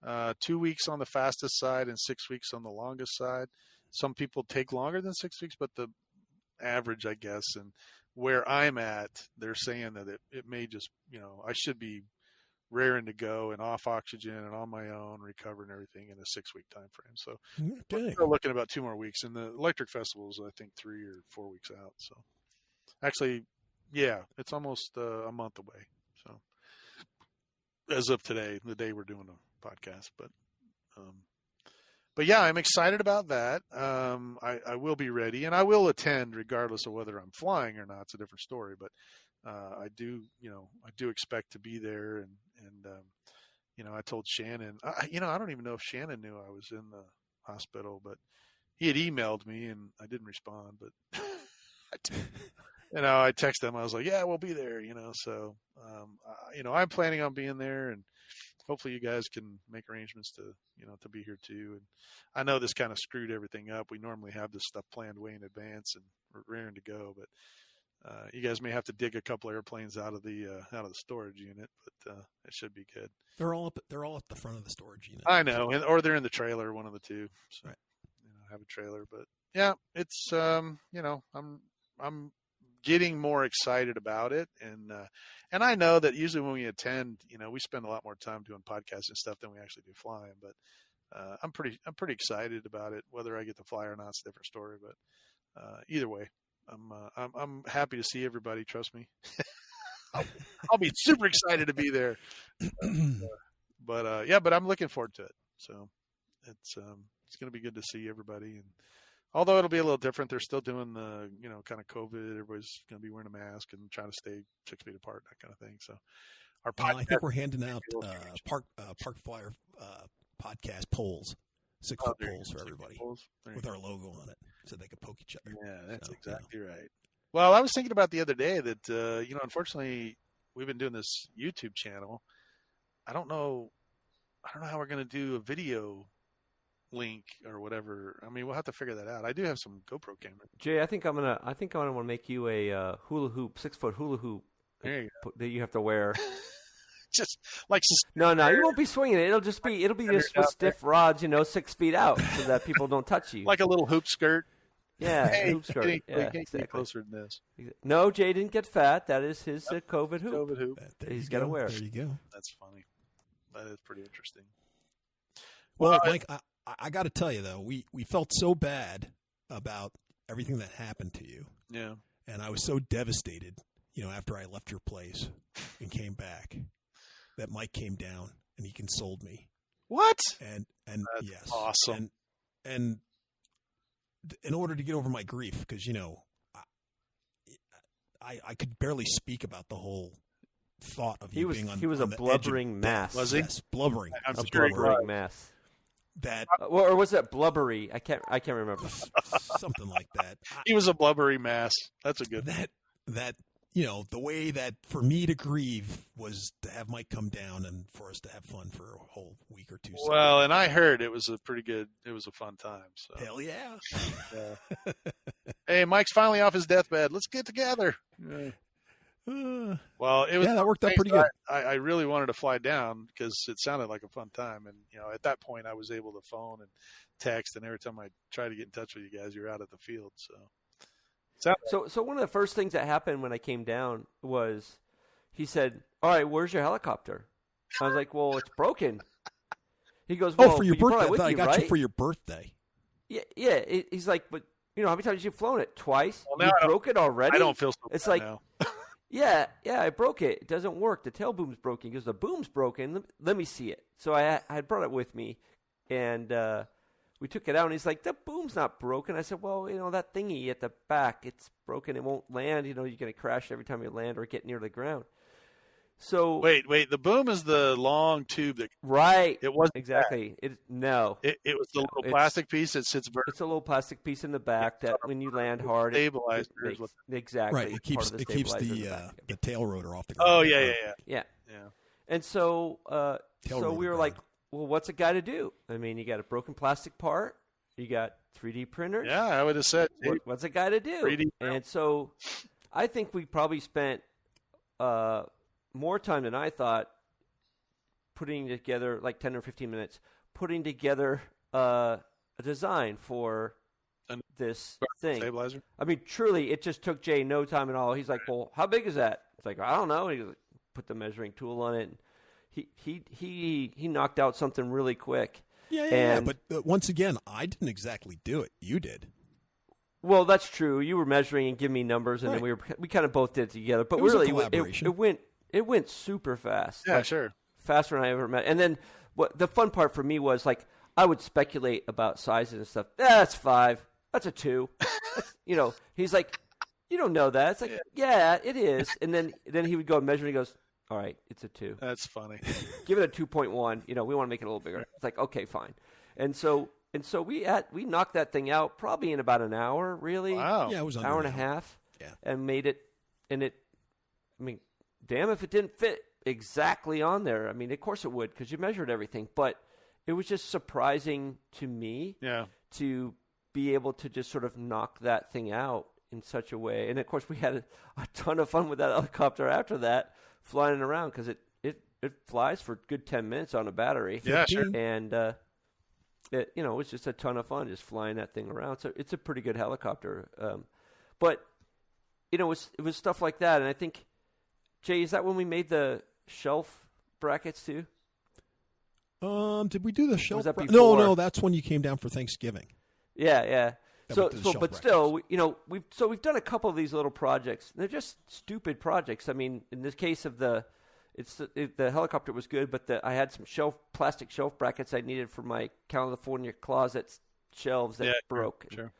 2 weeks on the fastest side and 6 weeks on the longest side. Some people take longer than 6 weeks, but the average, I guess, and where I'm at, they're saying that it may just, I should be raring to go and off oxygen and on my own, recovering everything in a 6 week time frame. So we're looking about 2 more weeks, and the electric festival is, I think, 3 or 4 weeks out. So actually, yeah, it's almost a month away. So as of today, the day we're doing the podcast, but yeah, I'm excited about that. I will be ready, and I will attend regardless of whether I'm flying or not. It's a different story, but I do expect to be there, and I told Shannon, I don't even know if Shannon knew I was in the hospital, but he had emailed me and I didn't respond, but I texted him. I was like, yeah, we'll be there, so, I'm planning on being there, and hopefully you guys can make arrangements to be here too. And I know this kind of screwed everything up. We normally have this stuff planned way in advance and we're raring to go, but you guys may have to dig a couple airplanes out of the storage unit, but it should be good. They're all at the front of the storage unit. I know, or they're in the trailer, one of the two. So, right. Have a trailer, but yeah, it's I'm getting more excited about it, and I know that usually when we attend, we spend a lot more time doing podcasts and stuff than we actually do flying. But I'm pretty excited about it. Whether I get to fly or not, it's a different story. But either way, I'm happy to see everybody. Trust me, I'll be super excited to be there. But I'm looking forward to it. So it's going to be good to see everybody. And although it'll be a little different, they're still doing the kind of COVID. Everybody's going to be wearing a mask and trying to stay 6 feet apart, that kind of thing. So I think we're handing out Parkflyer podcast poles. 6 foot poles for everybody with our logo on it, so they can poke each other. Yeah, that's exactly right. Well, I was thinking about the other day that unfortunately we've been doing this YouTube channel. I don't know how we're going to do a video link or whatever. I mean, we'll have to figure that out. I do have some GoPro cameras. Jay, I think I'm gonna want to make you a hula hoop, 6 foot hula hoop that you have to wear. Just like no, you won't be swinging it. It'll be just with stiff rods, 6 feet out, so that people don't touch you. Like a little hoop skirt. Yeah, hoop skirt. Exactly. Closer than this. No, Jay didn't get fat. That is his COVID hoop. COVID hoop. He's got to wear. There you go. That's funny. That is pretty interesting. Well, Mike, I got to tell you though, we felt so bad about everything that happened to you. Yeah. And I was so devastated, after I left your place and came back, that Mike came down and he consoled me. What? And that's yes, awesome. And in order to get over my grief, because I could barely speak about the whole thought of you being on. He was on a blubbering mass. Was he? Yes, blubbering. I'm a sure blubbering mass. That or was that blubbery? I can't remember. Something like that. He was a blubbery mass. That's a good. That the way that for me to grieve was to have Mike come down and for us to have fun for a whole week or two. Well, and I heard it was a fun time. So. Hell yeah. Hey, Mike's finally off his deathbed. Let's get together. Yeah. Well, it was that worked out pretty good. I really wanted to fly down because it sounded like a fun time, and at that point I was able to phone and text, and every time I tried to get in touch with you guys, you're out at the field. So one of the first things that happened when I came down was he said, "All right, where's your helicopter?" I was like, "Well, it's broken." He goes, "Well, for your birthday, I thought I got right? you for your birthday." Yeah. He's like, "But how many times have you flown it? Twice? Well, you broke it already?" I don't feel so it's bad like, now. yeah, I broke it. It doesn't work. The tail boom's broken. He goes, "The boom's broken. Let me see it." So I had brought it with me, and we took it out, and he's like, "The boom's not broken." I said, "Well, that thingy at the back, it's broken. It won't land. You're going to crash every time you land or get near the ground." So wait. The boom is the long tube that right. It wasn't exactly. It was the little plastic piece that sits vertically. It's a little plastic piece in the back that when you land hard, stabilizer it makes, exactly. Right. It keeps the tail rotor off the ground. Oh yeah. And so we were like, well, what's a guy to do? I mean, you got a broken plastic part, you got 3D printers. Yeah, I would have said. What's a guy to do? 3D and so I think we probably spent more time than I thought putting together, like 10 or 15 minutes, putting together a design for this thing. Stabilizer? I mean, truly, it just took Jay no time at all. He's like, well, how big is that? It's like, I don't know. And he put the measuring tool on it. And he knocked out something really quick. Yeah. But once again, I didn't exactly do it. You did. Well, that's true. You were measuring and giving me numbers, and then we kind of both did it together. But really, it went super fast. Yeah, sure. Faster than I ever met. And then what the fun part for me was, like, I would speculate about sizes and stuff. That's 5. That's a 2. He's like, you don't know that. It's like, yeah, it is. And then he would go and measure, and he goes, all right, it's a 2. That's funny. Give it a 2.1. We want to make it a little bigger. It's like, okay, fine. And so we knocked that thing out probably in about an hour, really. Wow. Yeah, it was an hour and a half. Yeah. And made it, damn if it didn't fit exactly on there. I mean, of course it would, because you measured everything. But it was just surprising to me to be able to just sort of knock that thing out in such a way. And, of course, we had a ton of fun with that helicopter after that, flying around, because it flies for a good 10 minutes on a battery. Yeah, sure. And, it was just a ton of fun just flying that thing around. So it's a pretty good helicopter. But, it was stuff like that. And I think, Jay, is that when we made the shelf brackets too? Did we do the shelf? No, that's when you came down for Thanksgiving. Yeah. But brackets. still, we've done a couple of these little projects. They're just stupid projects. I mean, in this case of the helicopter was good, but I had some plastic shelf brackets I needed for my California closet shelves that broke. Sure.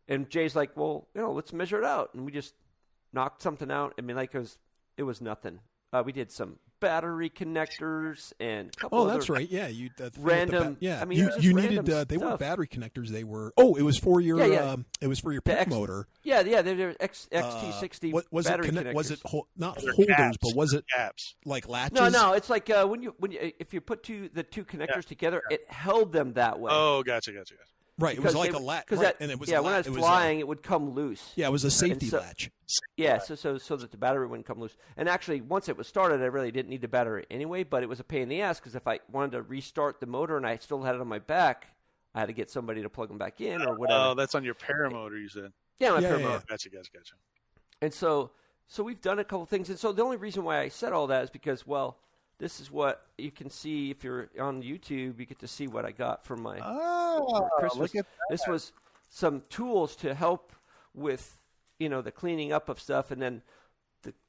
And Jay's like, well, let's measure it out, and we just knocked something out. I mean, like it was nothing. We did some battery connectors and a couple that's right. Yeah, you random. Yeah, I mean, you needed. They weren't battery connectors. They were. Oh, it was for your. It was for your PIC motor. Yeah. They're XT60 was battery it connectors. Was it not holders, caps, but was it caps? Like latches? No. It's like if you put the two connectors together, it held them that way. Oh, gotcha. Right, it was like a latch. And it was when I was flying, it would come loose. Yeah, it was a safety latch. Yeah, so that the battery wouldn't come loose. And actually, once it was started, I really didn't need the battery anyway, but it was a pain in the ass because if I wanted to restart the motor and I still had it on my back, I had to get somebody to plug them back in or whatever. Oh, that's on your paramotor, you said. Yeah, my paramotor. Gotcha. And so we've done a couple things. And so the only reason why I said all that is because, well, this is what you can see if you're on YouTube. You get to see what I got for my Christmas. Look at that. This was some tools to help with, the cleaning up of stuff, and then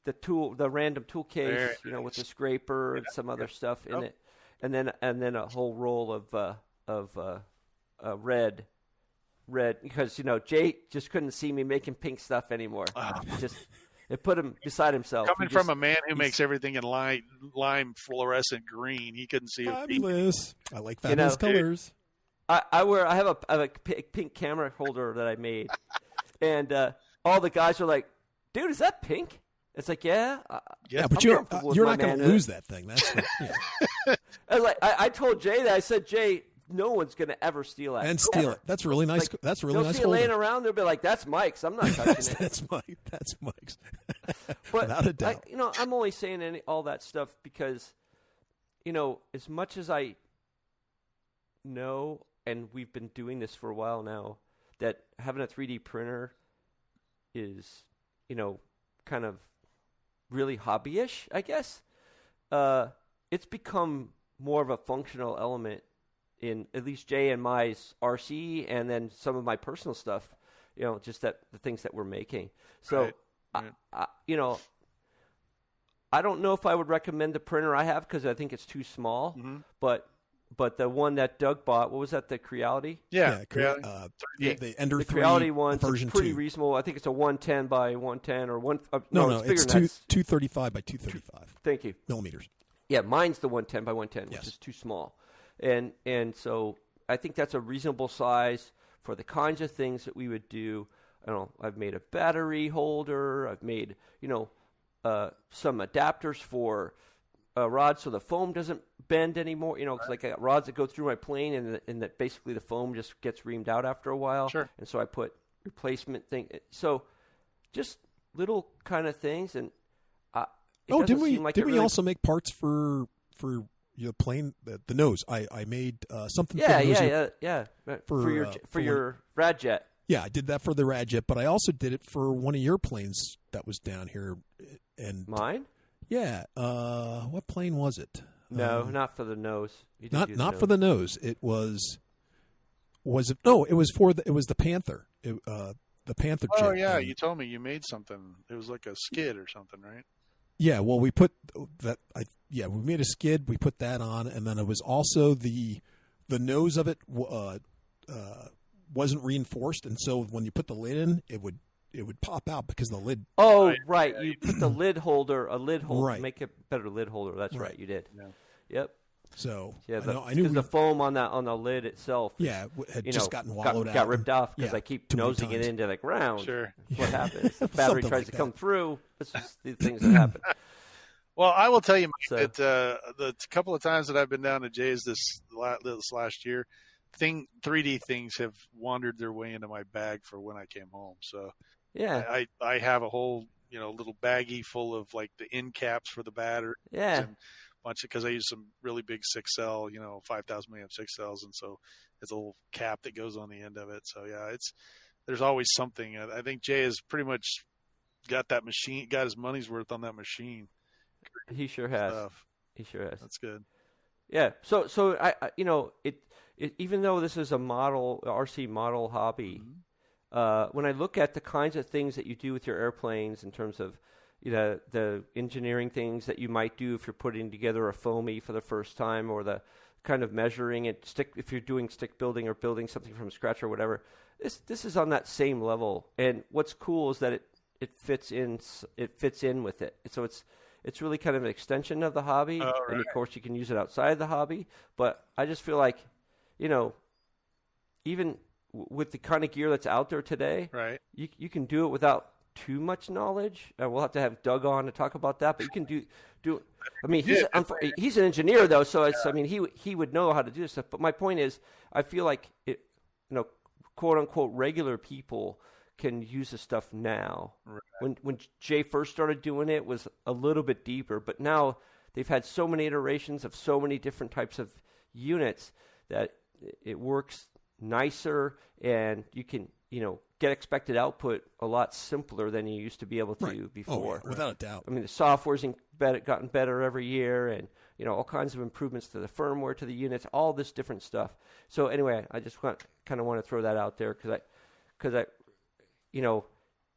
the random tool case, with the scraper and some other stuff in it, and then a whole roll of red, because Jay just couldn't see me making pink stuff anymore. It put him beside himself. Coming from a man who makes everything in lime fluorescent green, he couldn't see fabulous. I like fabulous colors. I have a pink camera holder that I made, and all the guys are like, "Dude, is that pink?" It's like, yeah, but you're not going to lose that thing. That's I was like, I told Jay that. I said, Jay, no one's going to ever steal that. And steal it. That's really nice. Like, that's really nice. They'll see it laying around. They'll be like, "That's Mike's. I'm not touching it." That's Mike's. But Without a doubt. I'm only saying all that stuff because, as much as I know, and we've been doing this for a while now, that having a 3D printer is, kind of really hobbyish, I guess. It's become more of a functional element in at least Jay and my RC, and then some of my personal stuff, just the things that we're making. So, right. I don't know if I would recommend the printer I have because I think it's too small, but the one that Doug bought, what was that, the Creality? Yeah, the Ender 3 the Creality one's version pretty 2. Reasonable. I think it's a 110 by 110 or one. It's 235 by 235. Thank you. Millimeters. Yeah, mine's the 110 by 110, yes. which is too small, and so I think that's a reasonable size for the kinds of things that we would do. I've made a battery holder. I've made some adapters for rods so the foam doesn't bend anymore. Because I got rods that go through my plane, and that basically the foam just gets reamed out after a while. Sure. And so I put replacement thing. So just little kind of things, and didn't we also make parts for your plane, the nose? I made something. Yeah. For your Radjet. Yeah, I did that for the Radjet, but I also did it for one of your planes that was down here. And mine? Yeah. What plane was it? No, not for the nose. Not for the nose. It was. Was it? No, it was the Panther. The Panther jet. Oh yeah, you told me you made something. It was like a skid or something, right? Yeah. Well, we put that. We made a skid. We put that on, and then it was also the nose of it wasn't reinforced, and so when you put the lid in, it would pop out because the lid. Oh, right. You put the lid holder, right. Make a better lid holder. That's right. You did. Yeah. Yep. So I knew the foam on the lid itself. Yeah, had just gotten wallowed out. Got ripped off because I keep nosing it into the ground. Sure. What happens? The battery tries to come through. This is the things that happen. Well, I will tell you, Mike, that the couple of times that I've been down to Jay's this last year, 3D things have wandered their way into my bag for when I came home. So yeah, I have a whole little baggie full of like the end caps for the battery. Yeah. And bunch because I use some really big 6-cell, 5,000 milliamp 6-cells, and so it's a little cap that goes on the end of it. So yeah, there's always something. I think Jay has pretty much got his money's worth on that machine. He sure has. Stuff. He sure has. That's good. Yeah. So I it even though this is a RC model hobby, when I look at the kinds of things that you do with your airplanes in terms of the engineering things that you might do if you're putting together a foamy for the first time, or the kind of measuring it, if you're doing stick building or building something from scratch or whatever, this is on that same level. And what's cool is that it fits in with it. So it's really kind of an extension of the hobby. Oh, right. And of course you can use it outside the hobby. But I just feel like, even with the kind of gear that's out there today, right, you can do it without too much knowledge. We'll have to have Doug on to talk about that, but you can do. I mean, he's an engineer though, so it's. I mean, he would know how to do this stuff. But my point is, I feel like quote unquote regular people can use this stuff now. Right. When Jay first started doing it was a little bit deeper, but now they've had so many iterations of so many different types of units that it works nicer, and you can get expected output a lot simpler than you used to be able to before. Oh, yeah, without a doubt. I mean, the software's gotten better every year, and all kinds of improvements to the firmware, to the units, all this different stuff. So anyway, I just want to throw that out there because I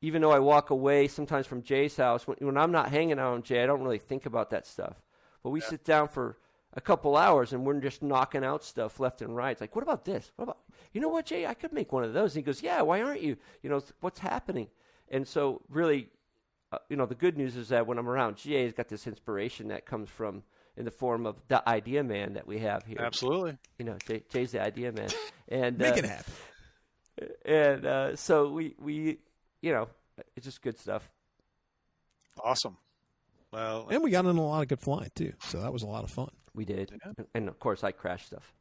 even though I walk away sometimes from Jay's house, when I'm not hanging out on Jay, I don't really think about that stuff. But we sit down for a couple hours and we're just knocking out stuff left and right. It's like, what about this? What about, what, Jay? I could make one of those. And he goes, yeah, why aren't you? What's happening? And so really, the good news is that when I'm around Jay, he's got this inspiration that comes from in the form of the idea man that we have here. Absolutely. Jay's the idea man. And make it happen. And so we it's just good stuff. Awesome. Well, and we got in a lot of good flying too, so that was a lot of fun. We did, and of course I crashed stuff.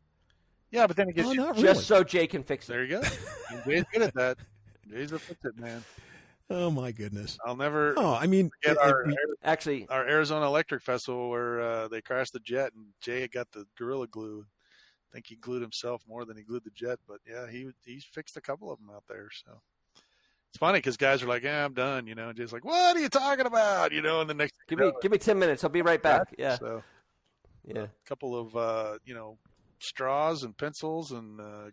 Yeah, but then it gets just so Jay can fix it. There you go. Jay's good at that. Jay's a fix it man. Oh my goodness! I'll never. Oh, I mean, forget Actually, our Arizona Electric Festival where they crashed the jet and Jay had got the Gorilla Glue. I think he glued himself more than he glued the jet, but yeah, he fixed a couple of them out there. So it's funny because guys are like, "Yeah, I'm done," and Jay's like, "What are you talking about?" And the next give me 10 minutes. I'll be right back. Yeah. So yeah. a couple of straws and pencils and a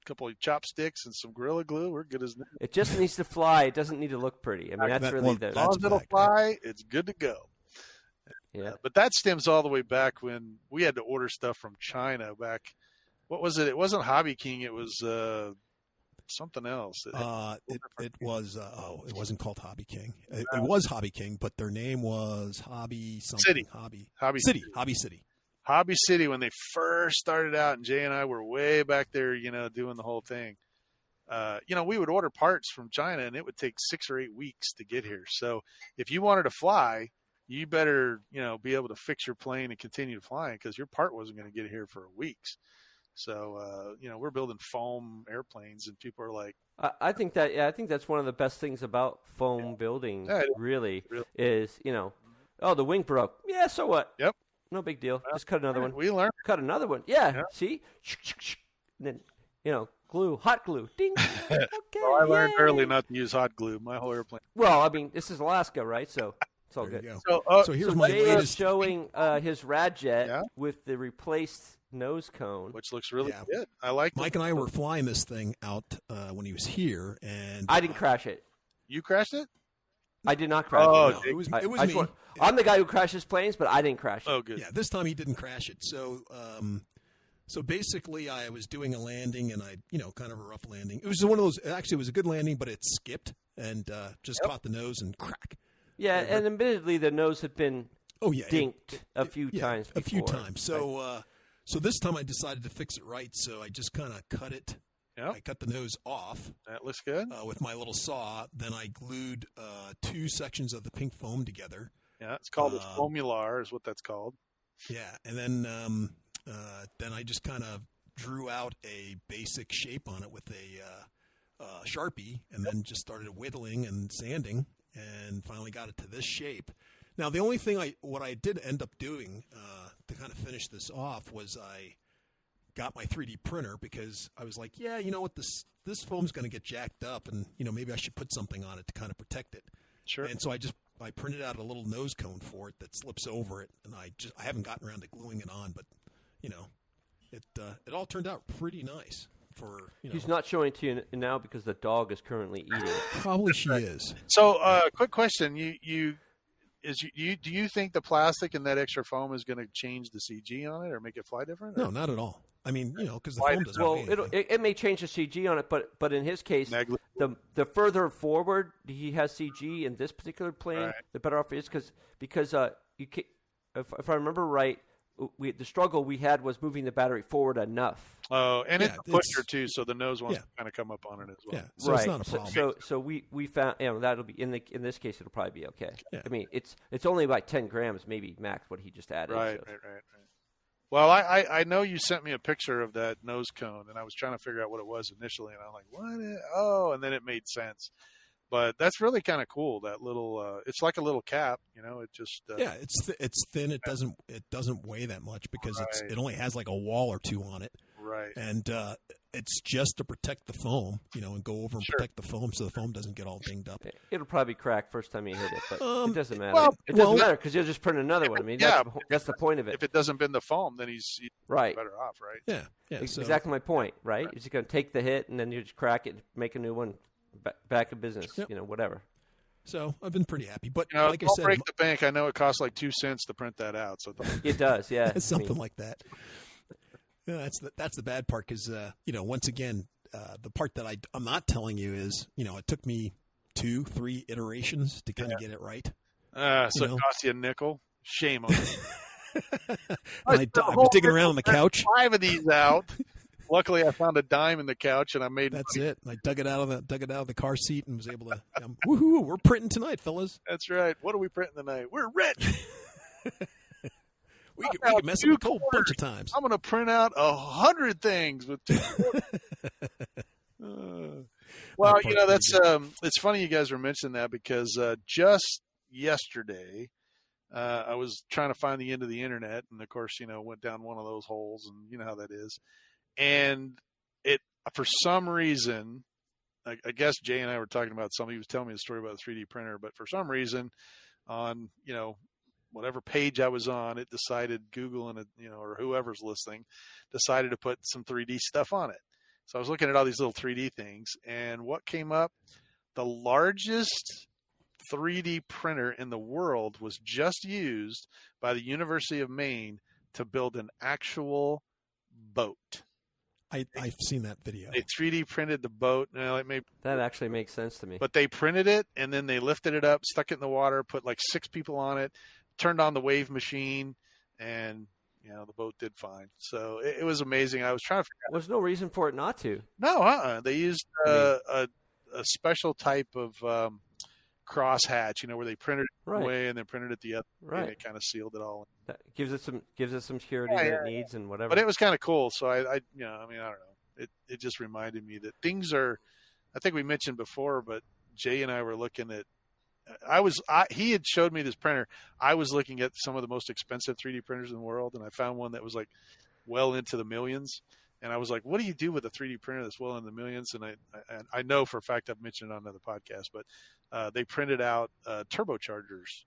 couple of chopsticks and some Gorilla Glue. We're good as new. It just needs to fly. It doesn't need to look pretty. I mean, that's really the. As long as it'll fly, it's good to go. Yeah. But that stems all the way back when we had to order stuff from China back. What was it? It wasn't Hobby King. It was something else. It wasn't called Hobby King. It was Hobby King, but their name was Hobby something. City. Hobby City. Hobby City. Hobby City, when they first started out, and Jay and I were way back there, doing the whole thing. We would order parts from China, and it would take 6 or 8 weeks to get here. So if you wanted to fly, you better, be able to fix your plane and continue flying because your part wasn't going to get here for weeks. So, we're building foam airplanes, and people are like, I think that's one of the best things about foam building. Yeah, really is, the wing broke. Yeah, so what? Yep. No big deal. Just cut another one. We learned. Cut another one. Yeah. See? And then, glue, hot glue. Ding. Okay. Well, I learned early not to use hot glue. My whole airplane. Well, I mean, this is Alaska, right? So it's all good. Go. So here's my Jay latest. is showing his Radjet with the replaced nose cone, which looks really good. I like. Mike and I were flying this thing out when he was here, and I didn't crash it. You crashed it? I did not crash it. No, it was me. I'm the guy who crashes planes, but I didn't crash it. Oh, good. Yeah, this time he didn't crash it. So, basically, I was doing a landing, and kind of a rough landing. It was one of those. Actually, it was a good landing, but it skipped and just caught the nose and crack. Yeah, and admittedly, the nose had been dinked a few times before. A few times. So, so this time I decided to fix it right. So I just kind of cut it. Yep. I cut the nose off. That looks good. With my little saw. Then I glued 2 sections of the pink foam together. Yeah, it's called a foamular is what that's called. Yeah, and then I just kind of drew out a basic shape on it with a Sharpie, and then just started whittling and sanding, and finally got it to this shape. Now, the only thing what I did end up doing to kind of finish this off was I got my 3D printer because I was like, yeah, you know what, this foam's going to get jacked up, and maybe I should put something on it to kind of protect it. Sure. And so I printed out a little nose cone for it that slips over it, and I haven't gotten around to gluing it on, but it all turned out pretty nice. He's not showing it to you now because the dog is currently eating it. Probably she is. So, quick question: do you think the plastic and that extra foam is going to change the CG on it or make it fly different? No, not at all. I mean, because the foam doesn't. Well, it may change the CG on it, but in his case, the further forward he has CG in this particular plane, the better off it is because you can, if I remember right, the struggle we had was moving the battery forward enough. Oh, and it's a pusher too, so the nose wants to kind of come up on it as well. Yeah, so it's not a problem. So we found that'll be in this case it'll probably be okay. Yeah. I mean it's only about 10 grams maybe max what he just added. Right. Well, I know you sent me a picture of that nose cone, and I was trying to figure out what it was initially, and I'm like, what? Oh, and then it made sense. But that's really kind of cool. That little, it's like a little cap, It just it's thin. It doesn't weigh that much because it only has like a wall or two on it. Right. And it's just to protect the foam, and go over and protect the foam so the foam doesn't get all dinged up. It'll probably crack first time you hit it, but it doesn't matter. It doesn't matter because you'll just print another one. I mean, that's the point of it. If it doesn't bend the foam, then he's better off, right? Yeah. Exactly my point, right? You're just going to take the hit and then you just crack it, make a new one. Back in business, whatever. So I've been pretty happy, but like I said, break the bank. I know it costs like 2 cents to print that out, so it does, yeah, something like that. Yeah, that's the bad part because once again, the part that I'm not telling you is it took me 2-3 iterations to kind of get it right. So it cost you a nickel. Shame on you. I was digging around on the couch. 5 of these out. Luckily, I found a dime in the couch, and I made. That's it. I dug it out of the car seat and was able to. Woohoo! We're printing tonight, fellas. That's right. What are we printing tonight? We're rich. we can mess up a whole bunch of times. I'm going to print out 100 things with 2 Well, that's it's funny you guys were mentioning that because just yesterday I was trying to find the end of the internet, and of course, went down one of those holes, and you know how that is. And it, for some reason, I guess Jay and I were talking about something. He was telling me a story about a 3D printer, but for some reason, on whatever page I was on, it decided Google and or whoever's listening decided to put some 3D stuff on it. So I was looking at all these little 3D things, and what came up? The largest 3D printer in the world was just used by the University of Maine to build an actual boat. I've seen that video. They 3D printed the boat. That actually makes sense to me. But they printed it, and then they lifted it up, stuck it in the water, put like 6 people on it, turned on the wave machine, and the boat did fine. So it was amazing. I was trying to figure out. There's no reason for it not to. No, they used a special type of crosshatch, where they printed it one way and then printed it the other way, and it kind of sealed it all. That gives it some security that it needs and whatever. But it was kind of cool. So I don't know. It just reminded me that things are. I think we mentioned before, but Jay and I were looking at. He had showed me this printer. I was looking at some of the most expensive 3D printers in the world, and I found one that was like well into the millions. And I was like, what do you do with a 3D printer that's well into the millions? And I know for a fact I've mentioned it on another podcast, but they printed out turbochargers.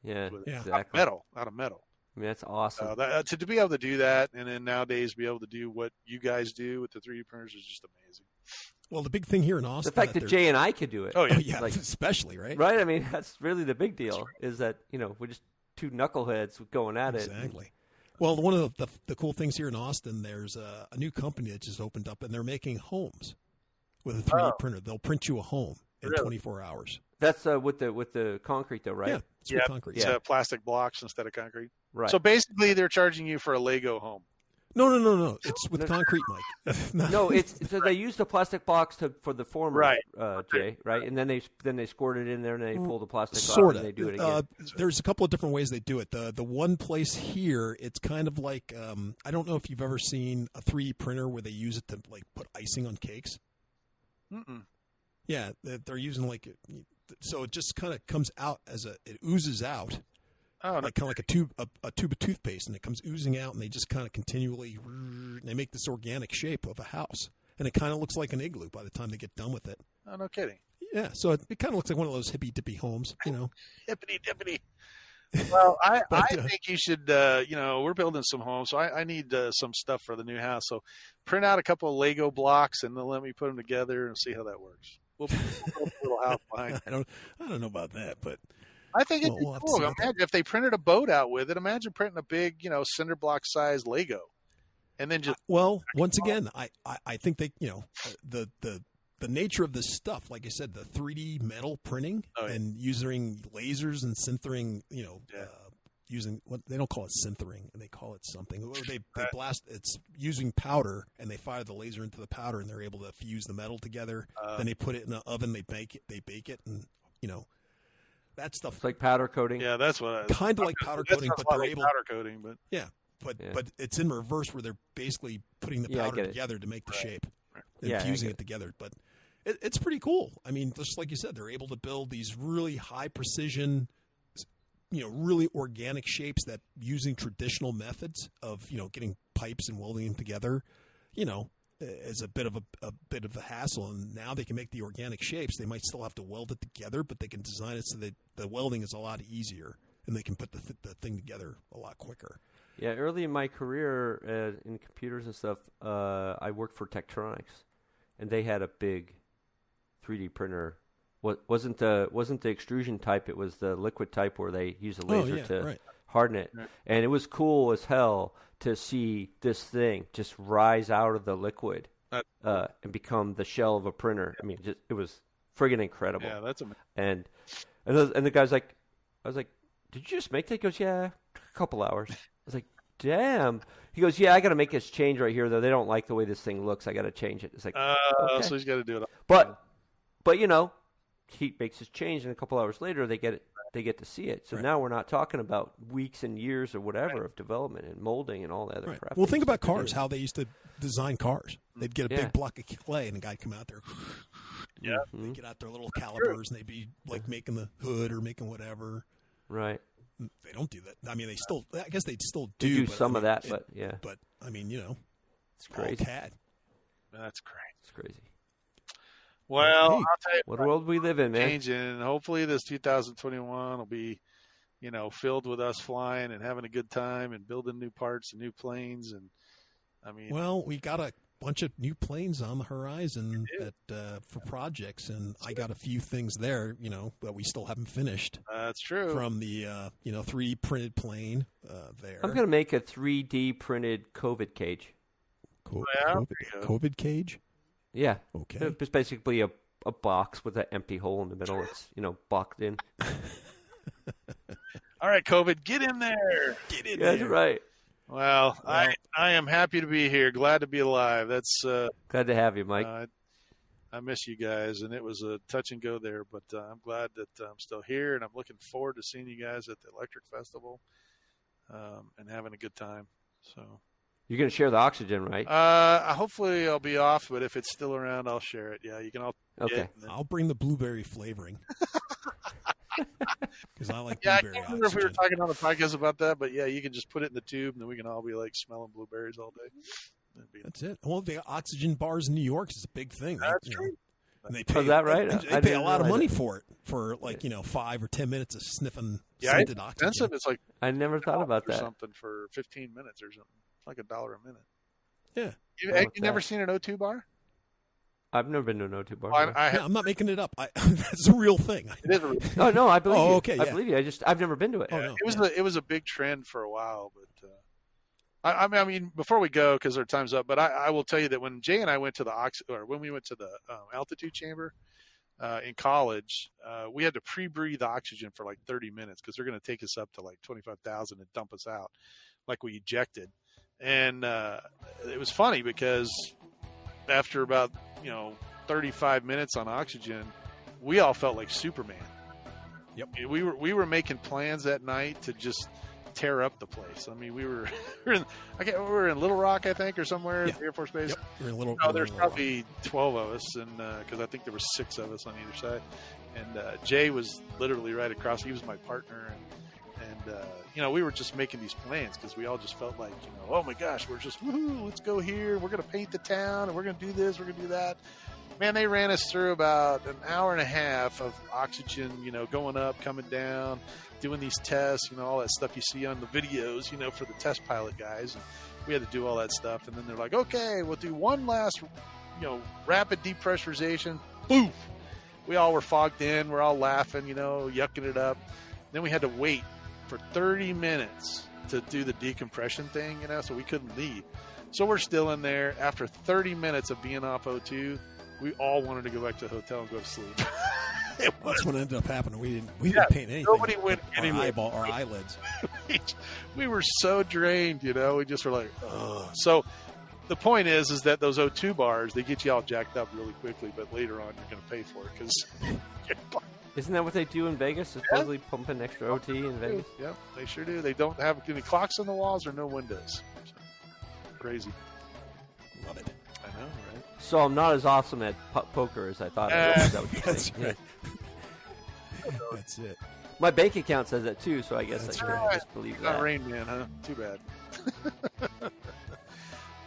Exactly. Out of metal. I mean, that's awesome. To be able to do that, and then nowadays be able to do what you guys do with the 3D printers is just amazing. Well, the big thing here in Austin, the fact that Jay and I could do it. Oh yeah, especially right. Right. I mean, that's really the big deal. Is that we're just two knuckleheads going at it. Exactly. Well, one of the cool things here in Austin, there's a new company that just opened up, and they're making homes with a 3D printer. They'll print you a home in 24 hours. That's with the concrete, though, right? Yeah, it's with concrete. It's plastic blocks instead of concrete. Right. So basically, they're charging you for a Lego home. No. It's with concrete, Mike. No, so they use the plastic box for the former, Jay, right? And then they squirt it in there and they pull the plastic off and they do it again. There's a couple of different ways they do it. The one place here, it's kind of like I don't know if you've ever seen a 3D printer where they use it to like put icing on cakes. Mm-mm. Yeah, they're using so it just kind of comes out it oozes out. Oh, like kind of like a tube of toothpaste, and it comes oozing out, and they just kind of continually they make this organic shape of a house, and it kind of looks like an igloo by the time they get done with it. Oh, no kidding. Yeah, so it kind of looks like one of those hippy dippy homes, Hippity dippity. Well, I think you should. We're building some homes, so I need some stuff for the new house. So print out a couple of Lego blocks, and then let me put them together and see how that works. We'll build a little house behind. I don't know about that, but. I think it'd be cool. Imagine if they printed a boat out with it. Imagine printing a big, cinder block size Lego, and then just. Once again, I think they, the nature of this stuff, like I said, the 3D metal printing and using lasers and sintering, using what they don't call it sintering, they call it something. They blast. It's using powder, and they fire the laser into the powder, and they're able to fuse the metal together. Then they put it in the oven. They bake it, and that stuff. It's like powder coating. Yeah, that's what. Kind of like powder coating, but they're able powder coating, but but it's in reverse where they're basically putting the powder together to make the shape and fusing it together. But it's pretty cool. I mean, just like you said, they're able to build these really high precision, really organic shapes that using traditional methods of getting pipes and welding them together, is a bit of a hassle, and now they can make the organic shapes. They might still have to weld it together, but they can design it so that the welding is a lot easier, and they can put the thing together a lot quicker. Yeah, early in my career in computers and stuff, I worked for Tektronix, and they had a big 3D printer. Wasn't the extrusion type? It was the liquid type where they use a laser to harden it, and it was cool as hell to see this thing just rise out of the liquid and become the shell of a printer. I mean, it was friggin' incredible. Yeah, that's amazing. And the guy's like, I was like, did you just make that? He goes, yeah, a couple hours. I was like, damn. He goes, yeah, I got to make this change right here, though. They don't like the way this thing looks. I got to change it. It's like, okay. So he's got to do it. But he makes his change, and a couple hours later, they get to see it. So now we're not talking about weeks and years or whatever of development and molding and all that other crap. Well, think about cars, how they used to design cars. They'd get a big block of clay, and the guy'd come out there, Yeah. They get out their little calipers and they'd be like making the hood or making whatever. Right. They don't do that. I mean, I guess they still They do. do some of that, but yeah. But I mean, it's crazy. all CAD. That's great. It's crazy. Well, Hey, I'll tell you What world we live in, man. changing, and hopefully this 2021 will be, filled with us flying and having a good time and building new parts and new planes. And I mean, well, we got a bunch of new planes on the horizon for projects, and I got a few things there, that we still haven't finished. That's true. From the 3D printed plane there. I'm going to make a 3D printed COVID cage. COVID cage? Yeah. Okay. It's basically a box with an empty hole in the middle. It's, boxed in. All right, COVID, get in there. Get in there. That's right. Well, I am happy to be here. Glad to be alive. That's Glad to have you, Mike. I miss you guys, and it was a touch and go there, but I'm glad that I'm still here, and I'm looking forward to seeing you guys at the Electric Festival and having a good time. So You're going to share the oxygen, right? hopefully I'll be off, but if it's still around, I'll share it. Yeah, you can all. Okay. I'll bring the blueberry flavoring. Because I like Yeah, I blueberry can't remember if we were oxygen. talking on the podcast about that, but yeah, you can just put it in the tube, and then we can all be like smelling blueberries all day. That's it. Well, the oxygen bars in New York is a big thing. That's true. And they pay, Is that right? They I pay a didn't lot of realize money it. for it, for 5 or 10 minutes of sniffing Yeah, scented it's oxygen. expensive. It's like I never thought about or that. something for 15 minutes or something. It's like $1 a minute. Yeah. Have What's you never that? seen an O2 bar? I've never been to an O2 bar. Well, Yeah, I'm not making it up. That's a real thing. it is a real Oh no, I believe Oh, you. okay, I yeah. believe you. I've never been to it. Oh, no. It was a big trend for a while, but I mean, before we go, because our time's up, but I will tell you that when Jay and I went to when we went to the altitude chamber in college, we had to pre-breathe oxygen for like 30 minutes because they're going to take us up to like 25,000 and dump us out, like we ejected. And it was funny because after about 35 minutes on oxygen, we all felt like Superman. Yep. We were making plans that night to just tear up the place. I mean, we were we were in Little Rock, I think, or somewhere at the Air Force Base. Yep. We're a little. There's probably 12 of us, and because I think there were 6 of us on either side, and Jay was literally right across. He was my partner, and we were just making these plans because we all just felt like, oh my gosh, we're just woohoo, let's go here. We're gonna paint the town, and we're gonna do this, we're gonna do that. Man, they ran us through about an hour and a half of oxygen, going up, coming down, doing these tests, all that stuff you see on the videos, for the test pilot guys. And we had to do all that stuff. And then they're like, okay, we'll do one last, rapid depressurization. Boof! We all were fogged in. We're all laughing, yucking it up. Then we had to wait for 30 minutes to do the decompression thing, so we couldn't leave. So we're still in there. After 30 minutes of being off O2, we all wanted to go back to the hotel and go to sleep. That's what ended up happening. We didn't paint anything. Nobody went our anywhere. Our eyelids. We were so drained, We just were like, oh. So the point is that those O2 bars, they get you all jacked up really quickly, but later on you're going to pay for it because Isn't that what they do in Vegas? Supposedly pumping extra OT in Vegas? Yep, they sure do. They don't have any clocks on the walls or no windows. So, crazy. Love it. I know, right? So I'm not as awesome at poker as I thought I was. Is that what you're That's saying? right. That's it. My bank account says that too, so I guess That's I right. should just believe Not that. Rain Man, huh? Too bad.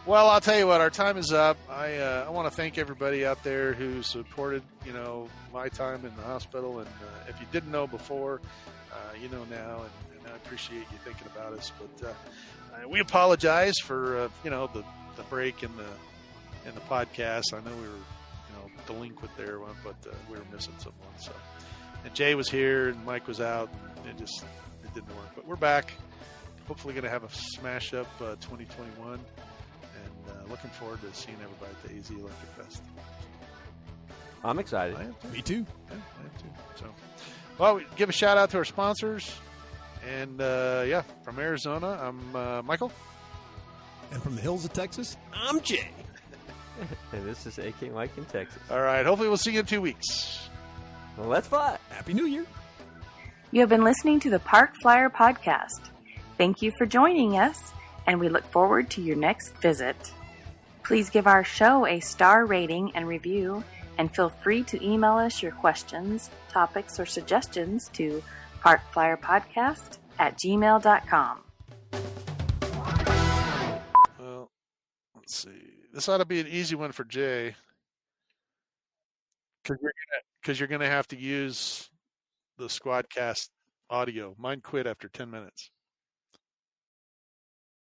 Well, I'll tell you what, our time is up. I want to thank everybody out there who supported, my time in the hospital. And if you didn't know before, you know now, and I appreciate you thinking about us. But we apologize for, the break in the podcast. I know we were, delinquent there, but we were missing someone. So, and Jay was here and Mike was out, and it didn't work. But we're back. Hopefully, going to have a smash up 2021. And looking forward to seeing everybody at the AZ Electric Fest. I'm excited. I am too. Me too. Yeah, I am too. So, well, we give a shout out to our sponsors. And from Arizona, I'm Michael. And from the hills of Texas, I'm Jay. And this is AK Mike in Texas. All right. Hopefully, we'll see you in 2 weeks. Well, let's fly. Happy New Year. You have been listening to the Parkflyer podcast. Thank you for joining us, and we look forward to your next visit. Please give our show a star rating and review, And feel free to email us your questions, topics, or suggestions to parkflyerpodcast@gmail.com. Well, let's see. This ought to be an easy one for Jay, because you're gonna have to use the Squadcast audio. Mine quit after 10 minutes.